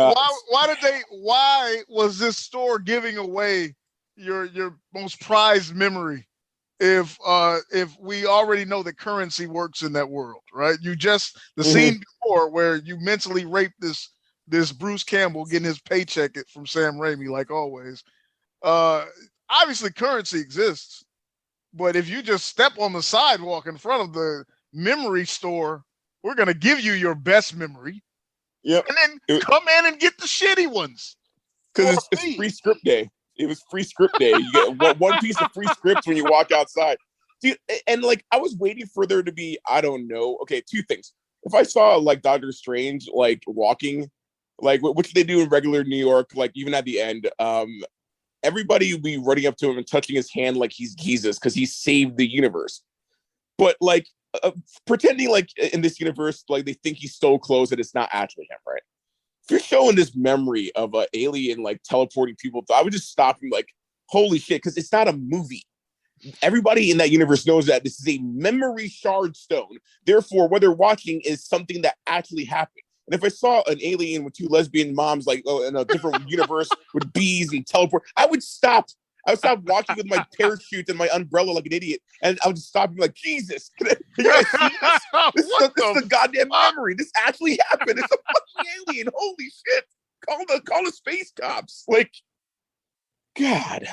why was this store giving away your most prized memory if we already know that currency works in that world, right? You just scene before where you mentally raped this Bruce Campbell getting his paycheck from Sam Raimi, like always. Obviously currency exists, but if you just step on the sidewalk in front of the memory store, we're gonna give you your best memory. Yep. And then come in and get the shitty ones. Because it's free script day. It was free script day. You get one piece of free script when you walk outside. Dude, and like I was waiting for there to be, I don't know. Okay, two things. If I saw like Doctor Strange like walking, like which they do in regular New York, like even at the end, everybody would be running up to him and touching his hand like he's Jesus because he saved the universe. But like pretending like in this universe, like they think he stole clothes and it's not actually him, right? If you're showing this memory of an alien like teleporting people, I would just stop and like, holy shit, because it's not a movie. Everybody in that universe knows that this is a memory shard stone. Therefore, what they're watching is something that actually happened. And if I saw an alien with two lesbian moms, like in a different universe with bees and teleport, I would stop. I would stop walking with my parachute and my umbrella like an idiot, and I would just stop and be like, Jesus, you guys see this? This is a goddamn memory. This actually happened. It's a fucking alien. Holy shit. Call the space cops. Like, God.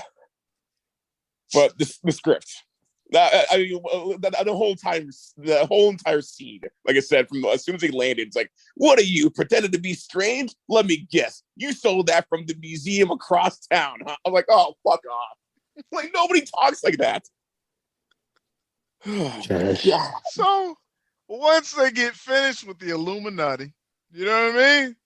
But the script. The whole entire scene, like I said, from as soon as they landed, it's like, what are you, pretending to be strange? Let me guess, you sold that from the museum across town, huh? I'm like, oh, fuck off. Like, nobody talks like that. Yeah. So once they get finished with the Illuminati, you know what I mean?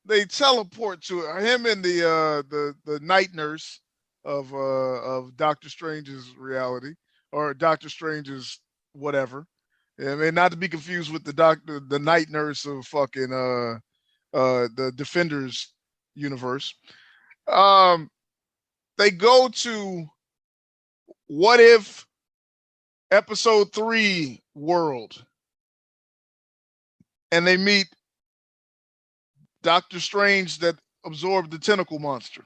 They teleport to him and the night nurse of Doctor Strange's reality, or Doctor Strange's whatever. I mean, not to be confused with the night nurse of fucking the Defenders universe. They go to What If Episode 3 world, and they meet Doctor Strange that absorbed the tentacle monster.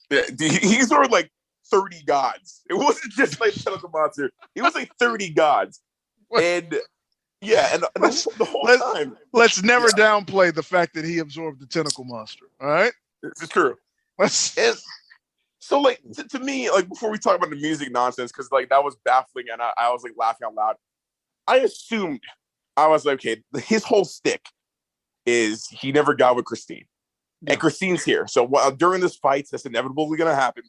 Yeah, he's sort of like 30 gods. It wasn't just like tentacle monster. It was like 30 gods. And yeah, and the whole time. Let's never downplay the fact that he absorbed the tentacle monster. All right? It's true. So like to me, like before we talk about the music nonsense, because like that was baffling and I was like laughing out loud. I assumed, I was like, okay, his whole stick is he never got with Christine. Yeah. And Christine's here. So during this fight, that's inevitably going to happen.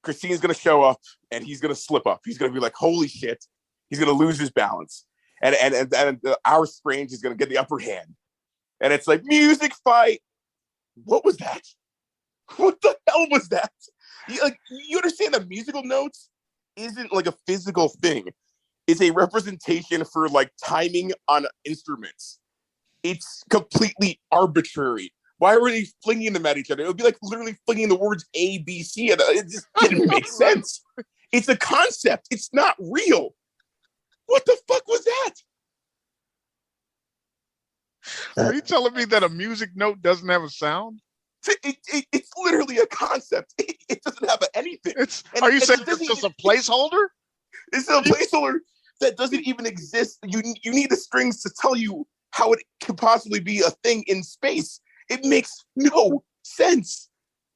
Christine's going to show up and he's going to slip up. He's going to be like, holy shit. He's going to lose his balance. And our Strange is going to get the upper hand. And it's like, music fight. What was that? What the hell was that? You understand that musical notes isn't like a physical thing. It's a representation for like timing on instruments. It's completely arbitrary. Why were they flinging them at each other? It would be like literally flinging the words A, B, C. And it just didn't make sense. It's a concept. It's not real. What the fuck was that? Are you telling me that a music note doesn't have a sound? It's literally a concept. It doesn't have anything. Are you saying it's just a placeholder? It's a placeholder that doesn't even exist. You need the strings to tell you how it could possibly be a thing in space. It makes no sense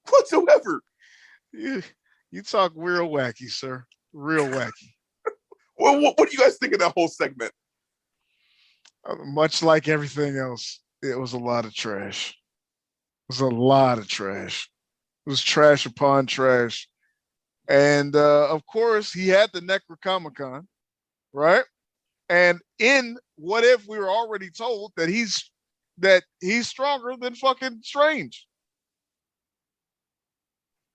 whatsoever. You talk real wacky, sir. Real wacky. Well, what do you guys think of that whole segment? Much like everything else, it was a lot of trash. It was a lot of trash. It was trash upon trash. And of course, he had the Necronomicon, right? And in What If, we were already told that he's stronger than fucking Strange.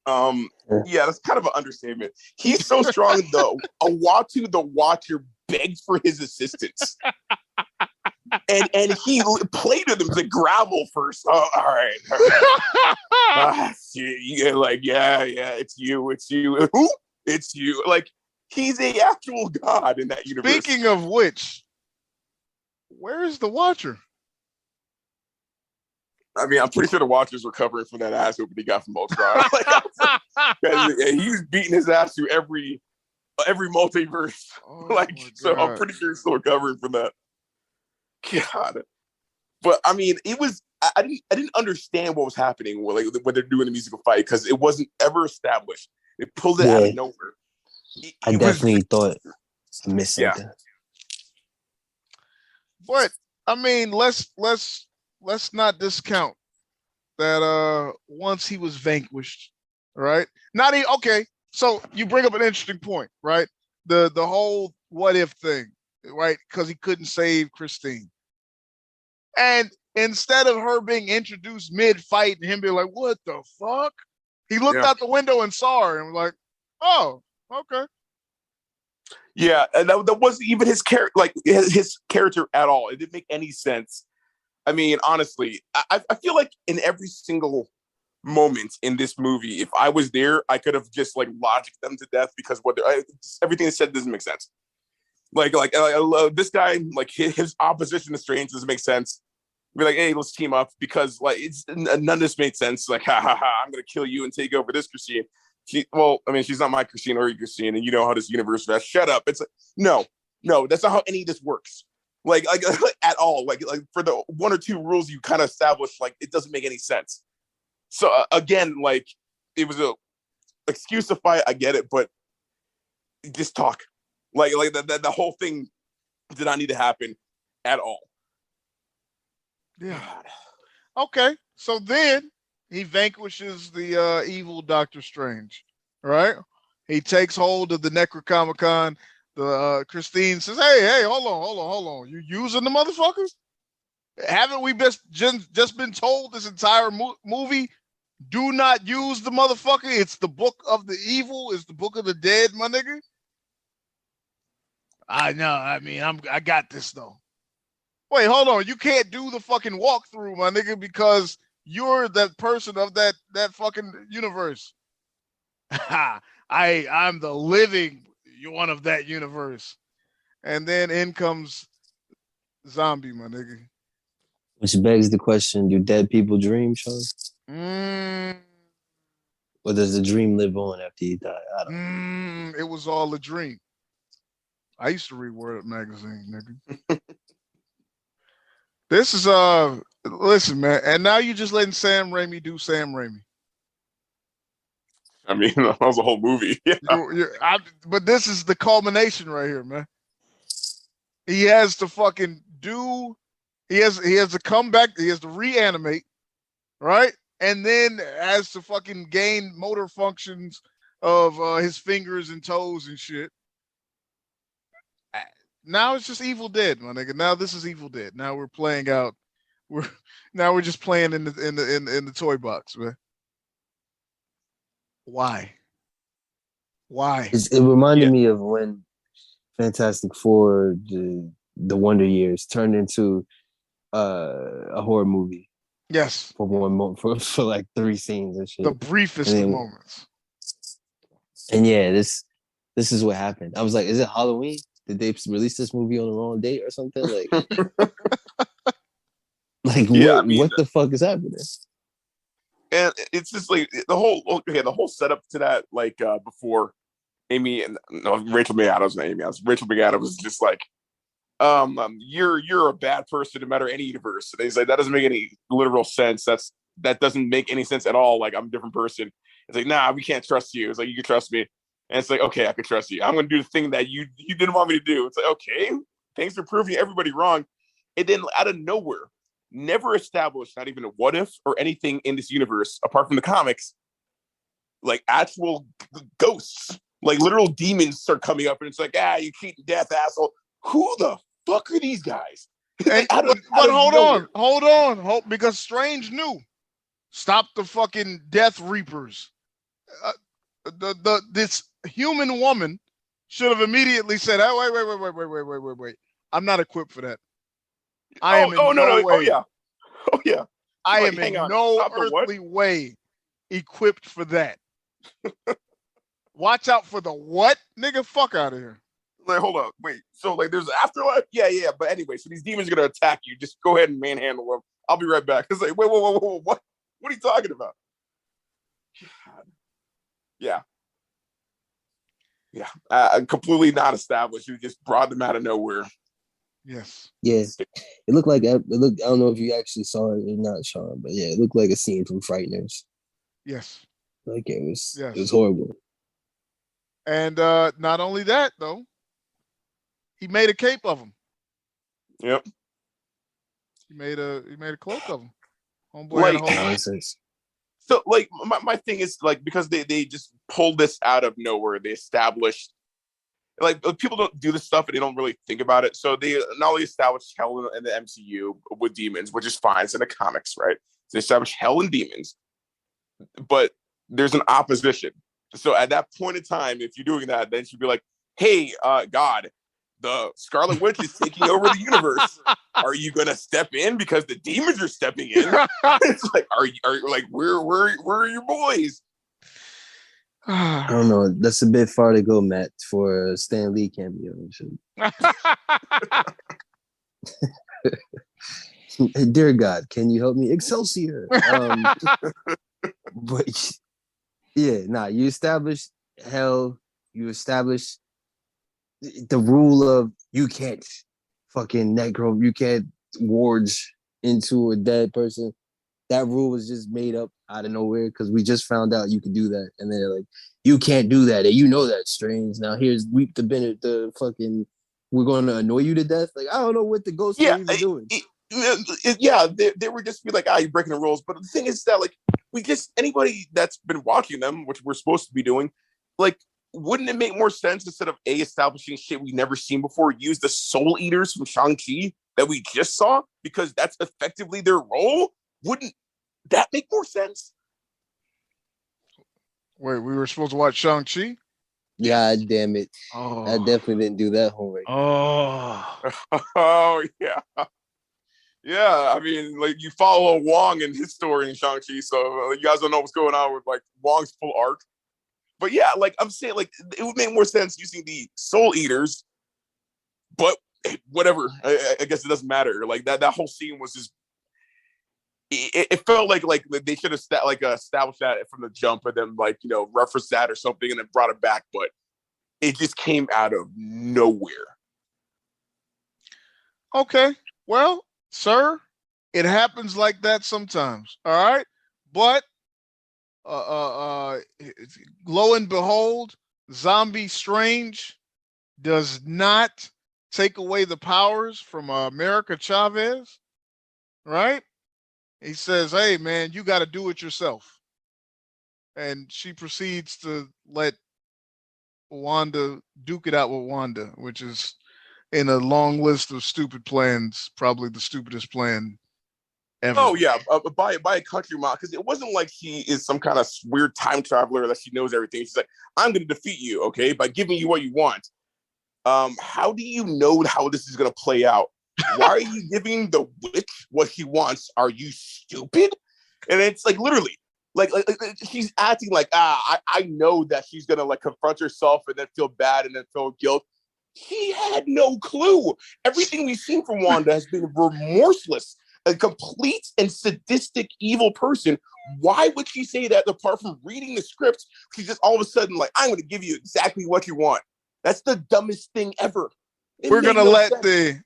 Yeah, that's kind of an understatement. He's so strong, though. Awatu the Watcher begged for his assistance. And he played with him to gravel first. Oh, all right. It's you. Who? It's you. Like, he's a actual god in that universe. Speaking of which, where is the Watcher? I mean, I'm pretty sure the Watcher's recovering from that ass whooping he got from Ultron. He's beating his ass through every multiverse. So I'm pretty sure he's still recovering from that. God, but I mean, it was. I didn't understand what was happening when they're doing the musical fight because it wasn't ever established. They pulled it out of nowhere. I definitely thought I missed something. Yeah. But I mean, let's not discount that. Once he was vanquished, right? Okay. So you bring up an interesting point, right? The whole what if thing. Right, because he couldn't save Christine. And instead of her being introduced mid-fight and him being like, what the fuck? He looked out the window and saw her and was like, oh, okay. Yeah, and that wasn't even his character, like his character at all. It didn't make any sense. I mean, honestly, I feel like in every single moment in this movie, if I was there, I could have just like logicked them to death because everything they said doesn't make sense. This guy, like his opposition to Strange doesn't make sense. Be like, hey, let's team up because like none of this made sense. Like, ha ha ha, I'm gonna kill you and take over this Christine. She's not my Christine or your Christine, and you know how this universe rests. Shut up. It's like, no, that's not how any of this works. Like at all. Like for the one or two rules you kind of established, like it doesn't make any sense. So again, like it was a excuse to fight. I get it, but just talk. Like the whole thing did not need to happen at all. Yeah. Okay. So then he vanquishes the evil Doctor Strange, right? He takes hold of the Necronomicon. The Christine says, "Hey, hold on. You using the motherfuckers? Haven't we just been told this entire movie? Do not use the motherfucker. It's the book of the evil. It's the book of the dead, my nigga." I know. I mean, I got this though. Wait, hold on. You can't do the fucking walkthrough, my nigga, because you're that person of that fucking universe. I'm the living one of that universe. And then in comes Zombie, my nigga. Which begs the question, do dead people dream, Sean? Or does the dream live on after you die? I don't know. It was all a dream. I used to read Word Up magazine, nigga. This is listen, man, and now you just letting Sam Raimi do Sam Raimi. I mean, that was a whole movie. Yeah. But this is the culmination right here, man. He has to fucking do. He has to come back. He has to reanimate, right? And then has to fucking gain motor functions of his fingers and toes and shit. Now it's just Evil Dead, my nigga. Now this is Evil Dead. Now we're playing out. We're just playing in the toy box, man. Why? It reminded me of when Fantastic Four, the Wonder Years, turned into a horror movie. Yes. For like 3 scenes and shit. The briefest of moments. And yeah, this is what happened. I was like, is it Halloween? Did they release this movie on the wrong date or something? What the fuck is happening? And it's just like the whole setup to that, like before Amy and Rachel McAdams, Rachel McAdams was just like, you're a bad person no matter any universe. And he's like, that doesn't make any literal sense. That doesn't make any sense at all. Like, I'm a different person. It's like, nah, we can't trust you. It's like, you can trust me. And it's like, okay, I can trust you. I'm going to do the thing that you didn't want me to do. It's like, okay, thanks for proving everybody wrong. And then out of nowhere, never established, not even a what if or anything in this universe, apart from the comics, like actual ghosts, like literal demons start coming up. And it's like, you cheating death, asshole. Who the fuck are these guys? But hold on. Because Strange knew. Stop the fucking Death Reapers. This human woman should have immediately said, wait. I'm not equipped for that. I am in no way. Oh yeah. I am in no earthly way equipped for that. Watch out for the what? Nigga, fuck out of here. Like, hold up, wait. So like there's afterlife? Yeah. But anyway, so these demons are gonna attack you. Just go ahead and manhandle them. I'll be right back. It's like, wait, what? What are you talking about? God. Yeah. Completely not established. You just brought them out of nowhere. Yes. Yes. It looked like I don't know if you actually saw it or not, Sean, but yeah, it looked like a scene from Frighteners. Yes. Like it was horrible. And not only that though, he made a cape of him. Yep. He made a cloak of him. Homeboy had a whole nonsense. So like my thing is like because they just pulled this out of nowhere. They established like people don't do this stuff and they don't really think about it. So they not only established hell in the MCU with demons, which is fine. It's in the comics, right? So they established hell and demons, but there's an opposition. So at that point in time, if you're doing that, then she'd be like, "Hey, God, the Scarlet Witch is taking over the universe. Are you gonna step in because the demons are stepping in?" It's like, are you like where are your boys? I don't know. That's a bit far to go, Matt, for a Stan Lee cameo and shit. Dear God, can you help me? Excelsior. But yeah, nah, you establish hell, you establish the rule of you can't fucking necro, you can't wards into a dead person. That rule was just made up out of nowhere because we just found out you could do that. And they're like, you can't do that. And you know that's strange. Now here's Reap the Bennett, the fucking, we're going to annoy you to death. Like, I don't know what the ghosts are even doing. They were just be like, you're breaking the rules. But the thing is that, like, anybody that's been watching them, which we're supposed to be doing, like, wouldn't it make more sense instead of establishing shit we've never seen before, use the Soul Eaters from Shang-Chi that we just saw? Because that's effectively their role? Wouldn't that make more sense? Wait, we were supposed to watch Shang-Chi? God damn it. Oh. I definitely didn't do that homework. Oh, yeah. Yeah, I mean, like, you follow Wong and his story in Shang-Chi, so you guys don't know what's going on with, like, Wong's full arc. But yeah, like, I'm saying, like, it would make more sense using the Soul Eaters, but whatever. I guess it doesn't matter. Like, that whole scene was just, it felt like they should have established that from the jump and then, like, you know, reference that or something and then brought it back, but it just came out of nowhere. Okay, well, sir, it happens like that sometimes. All right, but lo and behold, Zombie Strange does not take away the powers from America Chavez. Right? He says, "Hey, man, you got to do it yourself," and she proceeds to let Wanda duke it out with Wanda, which is, in a long list of stupid plans, probably the stupidest plan ever. Oh yeah, by a country mile, because it wasn't like she is some kind of weird time traveler that she knows everything. She's like, I'm going to defeat you, okay, by giving you what you want. How do you know how this is going to play out? Why are you giving the witch what she wants? Are you stupid? And it's like literally, like she's acting like, I know that she's going to like confront herself and then feel bad and then feel guilt. He had no clue. Everything we've seen from Wanda has been remorseless, a complete and sadistic evil person. Why would she say that apart from reading the script? She's just all of a sudden like, I'm going to give you exactly what you want. That's the dumbest thing ever. We're gonna let the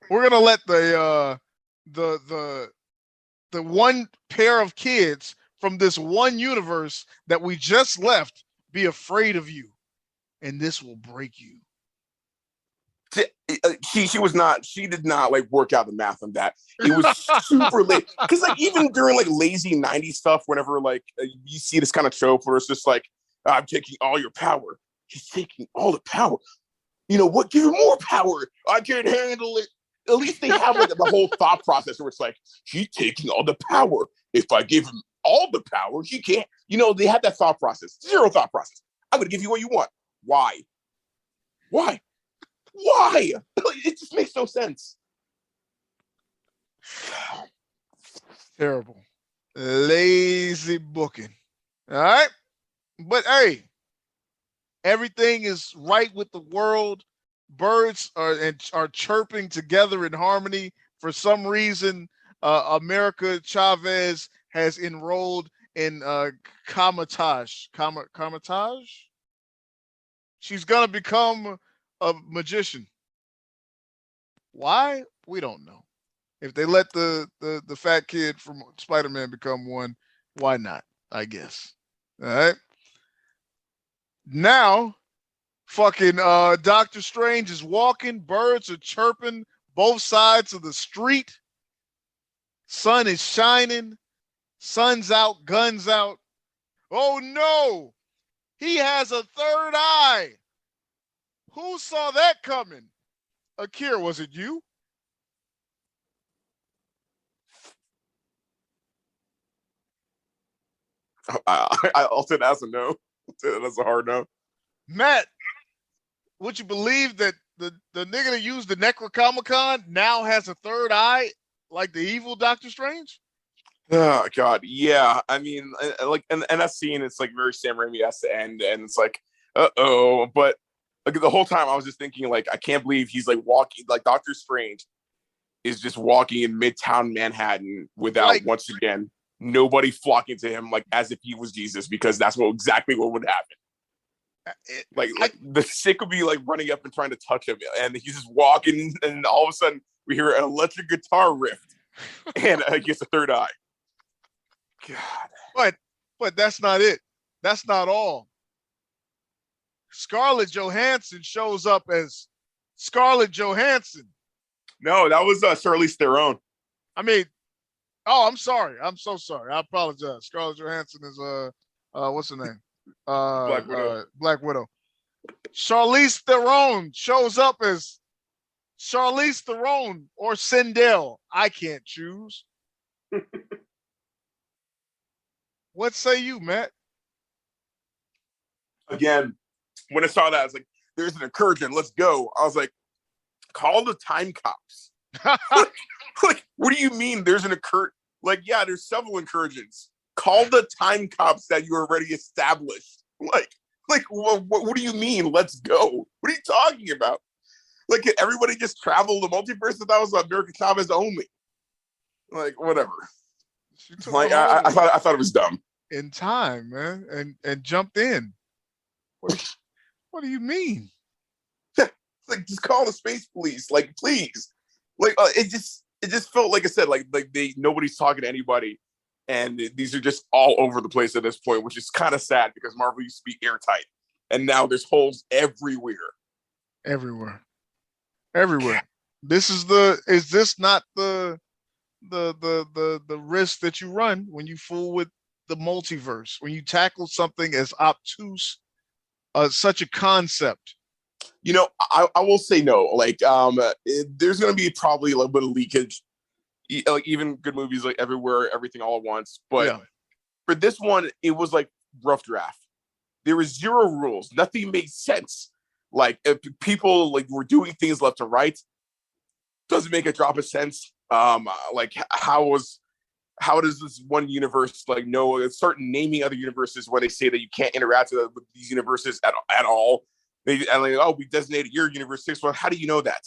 one pair of kids from this one universe that we just left be afraid of you, and this will break you. She did not like work out the math on that. It was super late because like even during like lazy 90s stuff, whenever like you see this kind of trope where it's just like, I'm taking all your power. He's taking all the power. You know what? Give him more power. I can't handle it. At least they have like the whole thought process where it's like, he's taking all the power. If I give him all the power, he can't. You know, they have that thought process. Zero thought process. I'm going to give you what you want. Why? Why? Why? It just makes no sense. Terrible. Lazy booking. All right? But hey, everything is right with the world. Birds are chirping together in harmony. For some reason, America Chavez has enrolled in Kamatage. Kamatage? She's going to become a magician. Why? We don't know. If they let the fat kid from Spider-Man become one, why not? I guess. All right. Now, fucking Doctor Strange is walking. Birds are chirping both sides of the street. Sun is shining. Sun's out, guns out. Oh no! He has a third eye. Who saw that coming? Akira, was it you? I'll say that's a no. That's a hard no. Matt, would you believe that the nigga that used the Necronomicon now has a third eye like the evil Doctor Strange? Oh God, yeah. I mean, like, and that scene, it's like very Sam Raimi has to end, and it's like, uh-oh. But like the whole time, I was just thinking, like, I can't believe he's like walking, like Doctor Strange is just walking in Midtown Manhattan without Like- once again nobody flocking to him, like as if he was Jesus, because that's exactly what would happen. Like the sick would be like running up and trying to touch him, and he's just walking, and all of a sudden we hear an electric guitar riff, and he gets a third eye. God. But that's not it. That's not all. Scarlett Johansson shows up as Scarlett Johansson. No, that was Charlize Theron. I mean, oh, I'm sorry. I'm so sorry. I apologize. Scarlett Johansson is what's her name? Black Widow. Black Widow. Charlize Theron shows up as Charlize Theron or Sindel. I can't choose. What say you, Matt? Again, when I saw that, I was like, there's an incursion. Let's go. I was like, call the time cops. Like, what do you mean there's an incursion? Like, yeah, there's several incursions. Call the time cops that you already established. Like, what do you mean? Let's go. What are you talking about? Like, everybody just traveled the multiverse? That was America Chavez only. Like, whatever. Like, I thought it was dumb. In time, man, and jumped in. What do you mean? Like, just call the space police. Like, please. Like, it just felt like I said, like nobody's talking to anybody, and these are just all over the place at this point, which is kind of sad because Marvel used to be airtight, and now there's holes everywhere. Everywhere. Is this not the risk that you run when you fool with the multiverse, when you tackle something as obtuse, such a concept? You know, I will say no. Like, there's going to be probably a little bit of leakage. Like, even good movies like Everywhere, Everything All at Once. But for this one, it was like rough draft. There was zero rules. Nothing made sense. Like, if people like were doing things left and right, doesn't make a drop of sense. Like, how does this one universe like know? Start naming other universes where they say that you can't interact with these universes at all. And like, oh, we designated your universe 6. Well, how do you know that?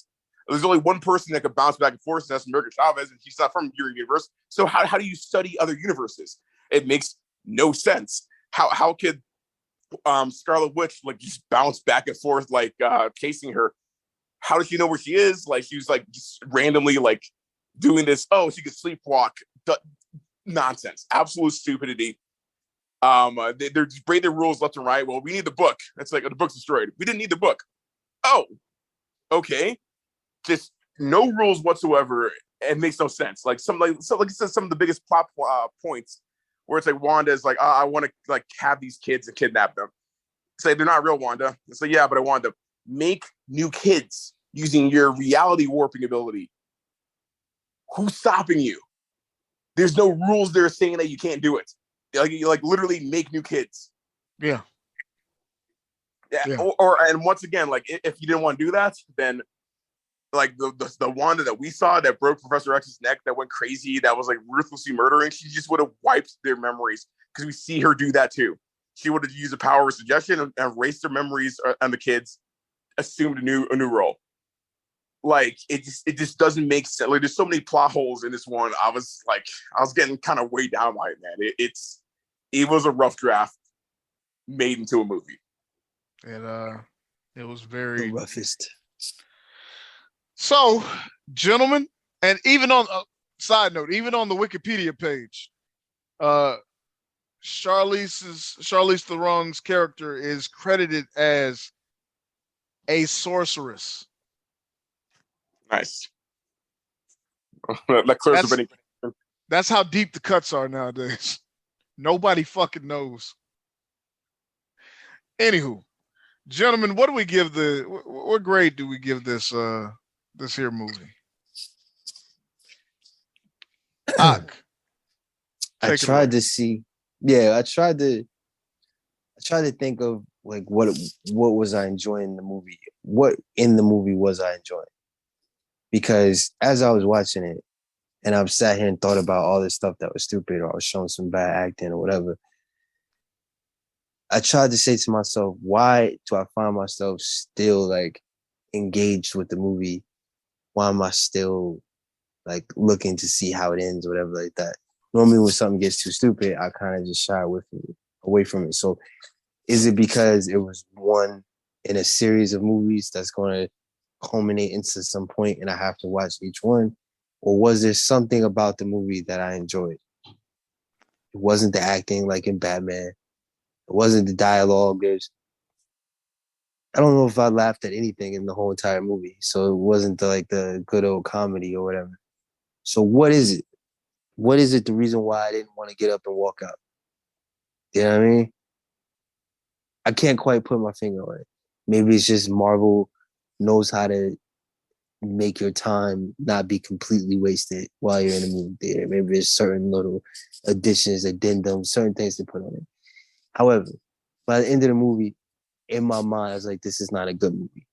There's only one person that could bounce back and forth, and that's America Chavez, and she's not from your universe. So how do you study other universes? It makes no sense. How could Scarlet Witch like just bounce back and forth like casing her? How does she know where she is? Like, she was like just randomly like doing this. Oh, she could sleepwalk. Nonsense. Absolute stupidity. They're just breaking the rules left and right. Well, we need the book. It's like, the book's destroyed. We didn't need the book. Oh, okay. Just no rules whatsoever. It makes no sense. Like some of the biggest plot points where it's like Wanda is like, I want to like have these kids and kidnap them. Say they're not real, Wanda. It's like, yeah, but I want to make new kids using your reality warping ability. Who's stopping you? There's no rules there saying that you can't do it. Like literally make new kids. Yeah. And once again, like if you didn't want to do that, then like the Wanda that we saw that broke Professor X's neck, that went crazy, that was like ruthlessly murdering, she just would have wiped their memories, because we see her do that too. She would have used the power of suggestion and erased their memories, and the kids assumed a new role. Like it just doesn't make sense. Like, there's so many plot holes in this one. I was getting kind of weighed down by it, man. It was a rough draft made into a movie. And it was very the roughest. So, gentlemen, and even on side note, even on the Wikipedia page, Charlize Theron's character is credited as a sorceress. Nice. That clears up any. That's how deep the cuts are nowadays. Nobody fucking knows. Anywho, gentlemen, what do we give what grade do we give this here movie? I tried to think of like what was I enjoying in the movie? What in the movie was I enjoying? Because as I was watching it, and I've sat here and thought about all this stuff that was stupid, or I was showing some bad acting or whatever, I tried to say to myself, why do I find myself still like engaged with the movie? Why am I still like looking to see how it ends or whatever like that? Normally when something gets too stupid, I kind of just shy away from it. So is it because it was one in a series of movies that's going to culminate into some point and I have to watch each one? Or was there something about the movie that I enjoyed? It wasn't the acting like in Batman. It wasn't the dialogue. I don't know if I laughed at anything in the whole entire movie. So it wasn't the good old comedy or whatever. So what is it? What is it the reason why I didn't want to get up and walk out? You know what I mean? I can't quite put my finger on it. Maybe it's just Marvel knows how to make your time not be completely wasted while you're in a movie theater. Maybe there's certain little additions, addendums, certain things to put on it. However, by the end of the movie, in my mind, I was like, this is not a good movie.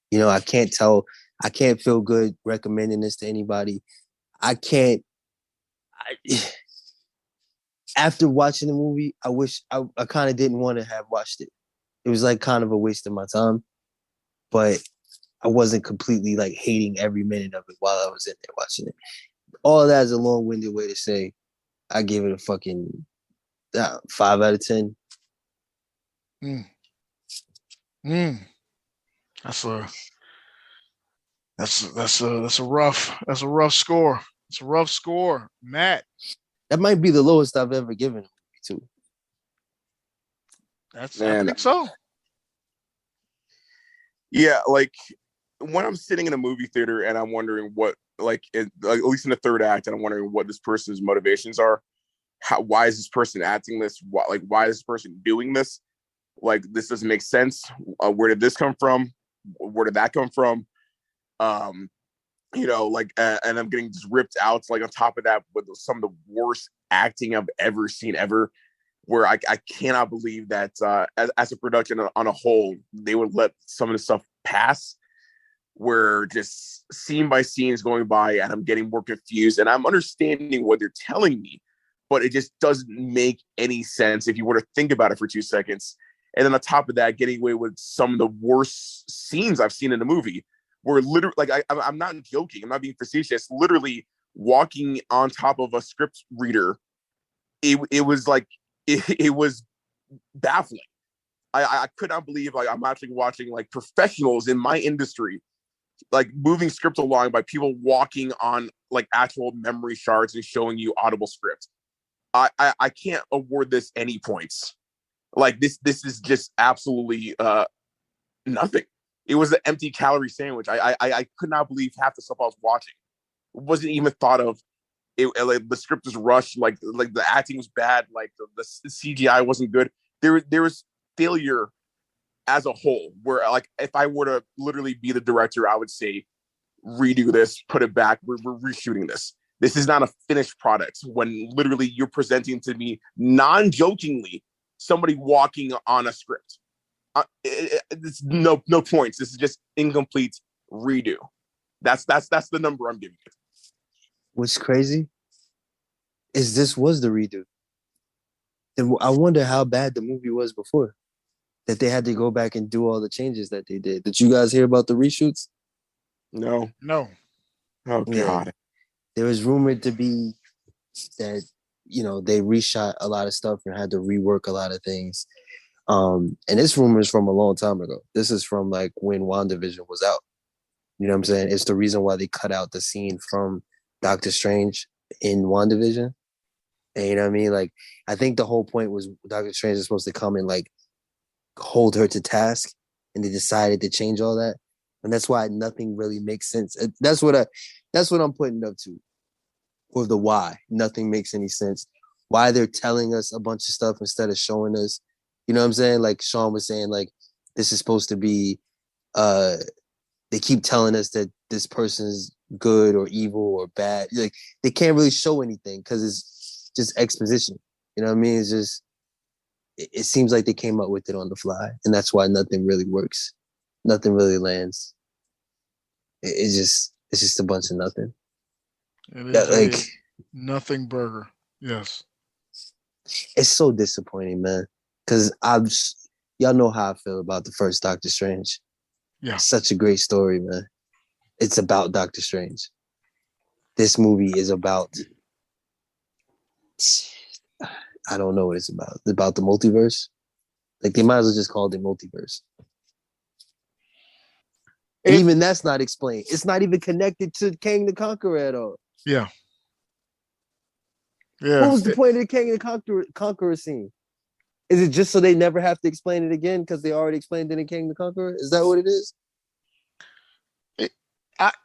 You know, I can't feel good recommending this to anybody. After watching the movie, I wish I kind of didn't want to have watched it. It was like kind of a waste of my time, but I wasn't completely like hating every minute of it while I was in there watching it. All of that is a long-winded way to say I gave it a fucking 5 out of 10. That's a rough score. It's a rough score, Matt. That might be the lowest I've ever given a movie to. I think so. Yeah, like when I'm sitting in a movie theater and I'm wondering what, like at least in the third act, and I'm wondering what this person's motivations are. Why is this person acting this? Why is this person doing this? Like, this doesn't make sense. Where did this come from? Where did that come from? You know, like, and I'm getting just ripped out. Like on top of that, with some of the worst acting I've ever seen ever, where I cannot believe that as a production on a whole, they would let some of the stuff pass. Where just scene by scene is going by, and I'm getting more confused, and I'm understanding what they're telling me, but it just doesn't make any sense if you were to think about it for 2 seconds. And then on top of that, getting away with some of the worst scenes I've seen in a movie, where literally, like, I'm not joking, I'm not being facetious, literally walking on top of a script reader, it was like, it was baffling. I could not believe, like, I'm actually watching, like, professionals in my industry, like, moving scripts along by people walking on, like, actual memory shards and showing you audible script. I can't award this any points. Like, this is just absolutely nothing. It was an empty calorie sandwich. I could not believe half the stuff I was watching. It wasn't even thought of. Like, the script was rushed. Like the acting was bad. Like the CGI wasn't good. There was failure as a whole. Where, like, if I were to literally be the director, I would say, redo this, put it back. We're reshooting this. This is not a finished product. When literally you're presenting to me non-jokingly somebody walking on a script. It's no points. This is just incomplete redo. That's the number I'm giving it. What's crazy is this was the redo. Then I wonder how bad the movie was before that they had to go back and do all the changes that they did. Did you guys hear about the reshoots? No. Oh, yeah. God. There was rumored to be that, you know, they reshot a lot of stuff and had to rework a lot of things. And this rumor is from a long time ago. This is from, like, when WandaVision was out. You know what I'm saying? It's the reason why they cut out the scene from Doctor Strange in WandaVision. And you know what I mean? Like, I think the whole point was Doctor Strange is supposed to come and, like, hold her to task, and they decided to change all that. And that's why nothing really makes sense. That's what I'm putting up to. Or the why. Nothing makes any sense. Why they're telling us a bunch of stuff instead of showing us. You know what I'm saying? Like Sean was saying, like, this is supposed to be, they keep telling us that this person's good or evil or bad. Like, they can't really show anything because it's just exposition. You know what I mean? It's just, it seems like they came up with it on the fly. And that's why nothing really works. Nothing really lands. It's just a bunch of nothing. It is That, like, a nothing burger. Yes. it's so disappointing, man. Because y'all know how I feel about the first Doctor Strange. Yeah. Such a great story, man. It's about Doctor Strange. This movie is about, I don't know what it's about. It's about the multiverse. Like, they might as well just call it Multiverse. And even that's not explained. It's not even connected to Kang the Conqueror at all. Yeah. Yeah. What was the point of the Kang the Conqueror scene? Is it just so they never have to explain it again because they already explained it in Kang the Conqueror? Is that what it is?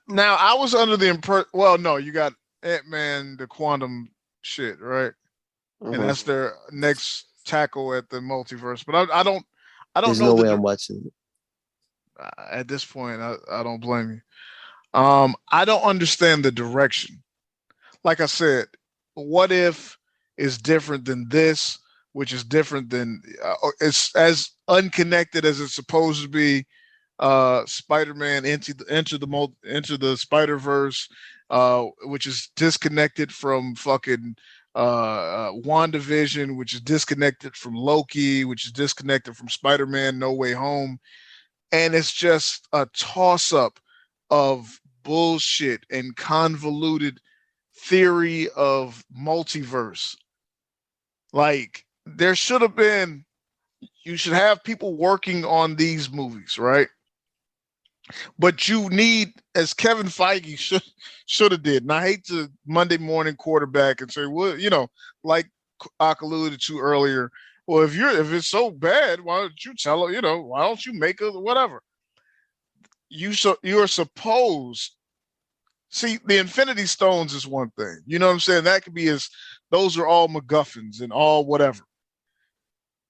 Now, I was under the impression. Well, no, you got Ant-Man, the quantum shit, right? Mm-hmm. And that's their next tackle at the multiverse. But I don't There's know. No way I'm watching it. At this point, I don't blame you. I don't understand the direction. Like I said, what if is different than this, which is different than it's as unconnected as it's supposed to be. Spider-Man into the Spider-Verse, which is disconnected from fucking WandaVision, which is disconnected from Loki, which is disconnected from Spider-Man No Way Home. And it's just a toss-up of bullshit and convoluted theory of multiverse. Like, there should have been, you should have people working on these movies, right? But you need, as Kevin Feige should have did, and I hate to Monday morning quarterback and say, well, like Ak alluded to earlier, well, if it's so bad, why don't you tell her, why don't you make a whatever? You are supposed, see, the Infinity Stones is one thing. You know what I'm saying? That could be those are all MacGuffins and all whatever.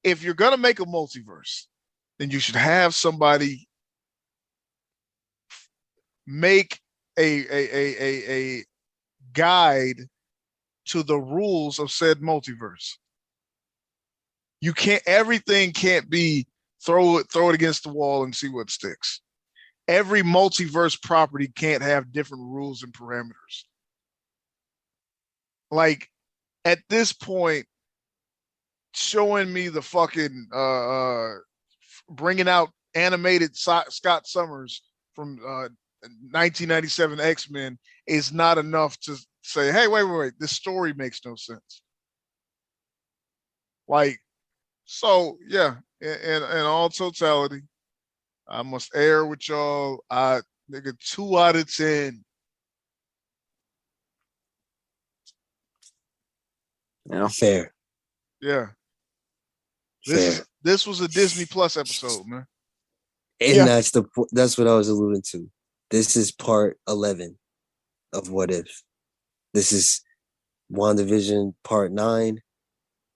If you're gonna make a multiverse, then you should have somebody make a guide to the rules of said multiverse. Everything can't be throw it against the wall and see what sticks. Every multiverse property can't have different rules and parameters. Like, at this point, showing me the fucking bringing out animated Scott Summers from 1997 X-Men is not enough to say, hey, wait, this story makes no sense. Like, so yeah, in all totality, I must err with y'all. Nigga, 2 out of 10. Yeah, fair. Yeah. Fair. This was a Disney Plus episode, man. And that's what I was alluding to. This is part 11 of What If. This is WandaVision part 9.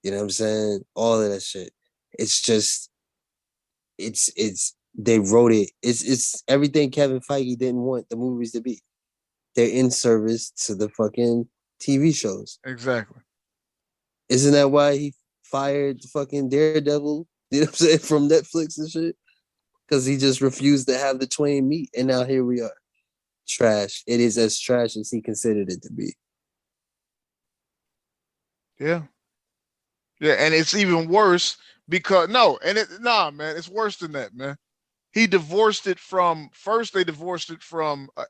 You know what I'm saying? All of that shit. It's just, they wrote it. It's everything Kevin Feige didn't want the movies to be. They're in service to the fucking TV shows. Exactly. Isn't that why he fired the fucking Daredevil, you know what I'm saying, from Netflix and shit? Because he just refused to have the twain meet. And now here we are. Trash. It is as trash as he considered it to be. Yeah. Yeah, and it's even worse because man, it's worse than that, man. He divorced it from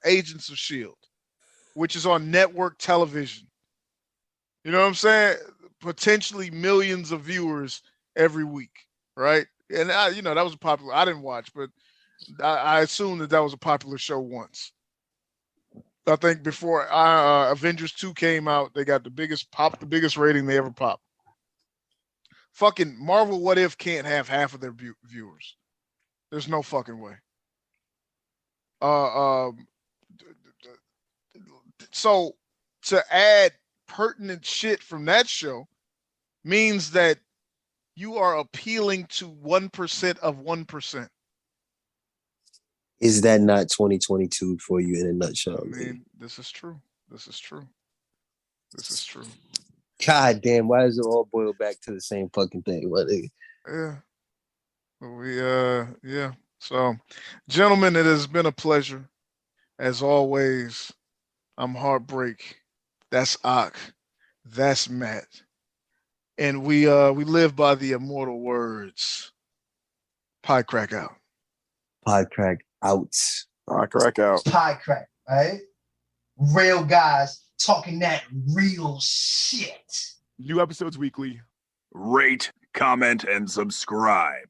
Agents of S.H.I.E.L.D., which is on network television. You know what I'm saying? Potentially millions of viewers every week, right? And that was popular. I didn't watch, but I assume that was a popular show once. I think before Avengers 2 came out, they got the biggest rating they ever popped. Fucking Marvel What If can't have half of their viewers. There's no fucking way. So to add pertinent shit from that show means that you are appealing to 1% of 1%. Is that not 2022 for you in a nutshell? I mean, this is true. God damn, why does it all boil back to the same fucking thing? What? Yeah. Yeah. So, gentlemen, it has been a pleasure. As always, I'm Heartbreak. That's Ak. That's Matt. And we live by the immortal words. Pie crack out. Pod crack out. I crack out. Pie crack, right? Real guys talking that real shit. New episodes weekly. Rate, comment, and subscribe.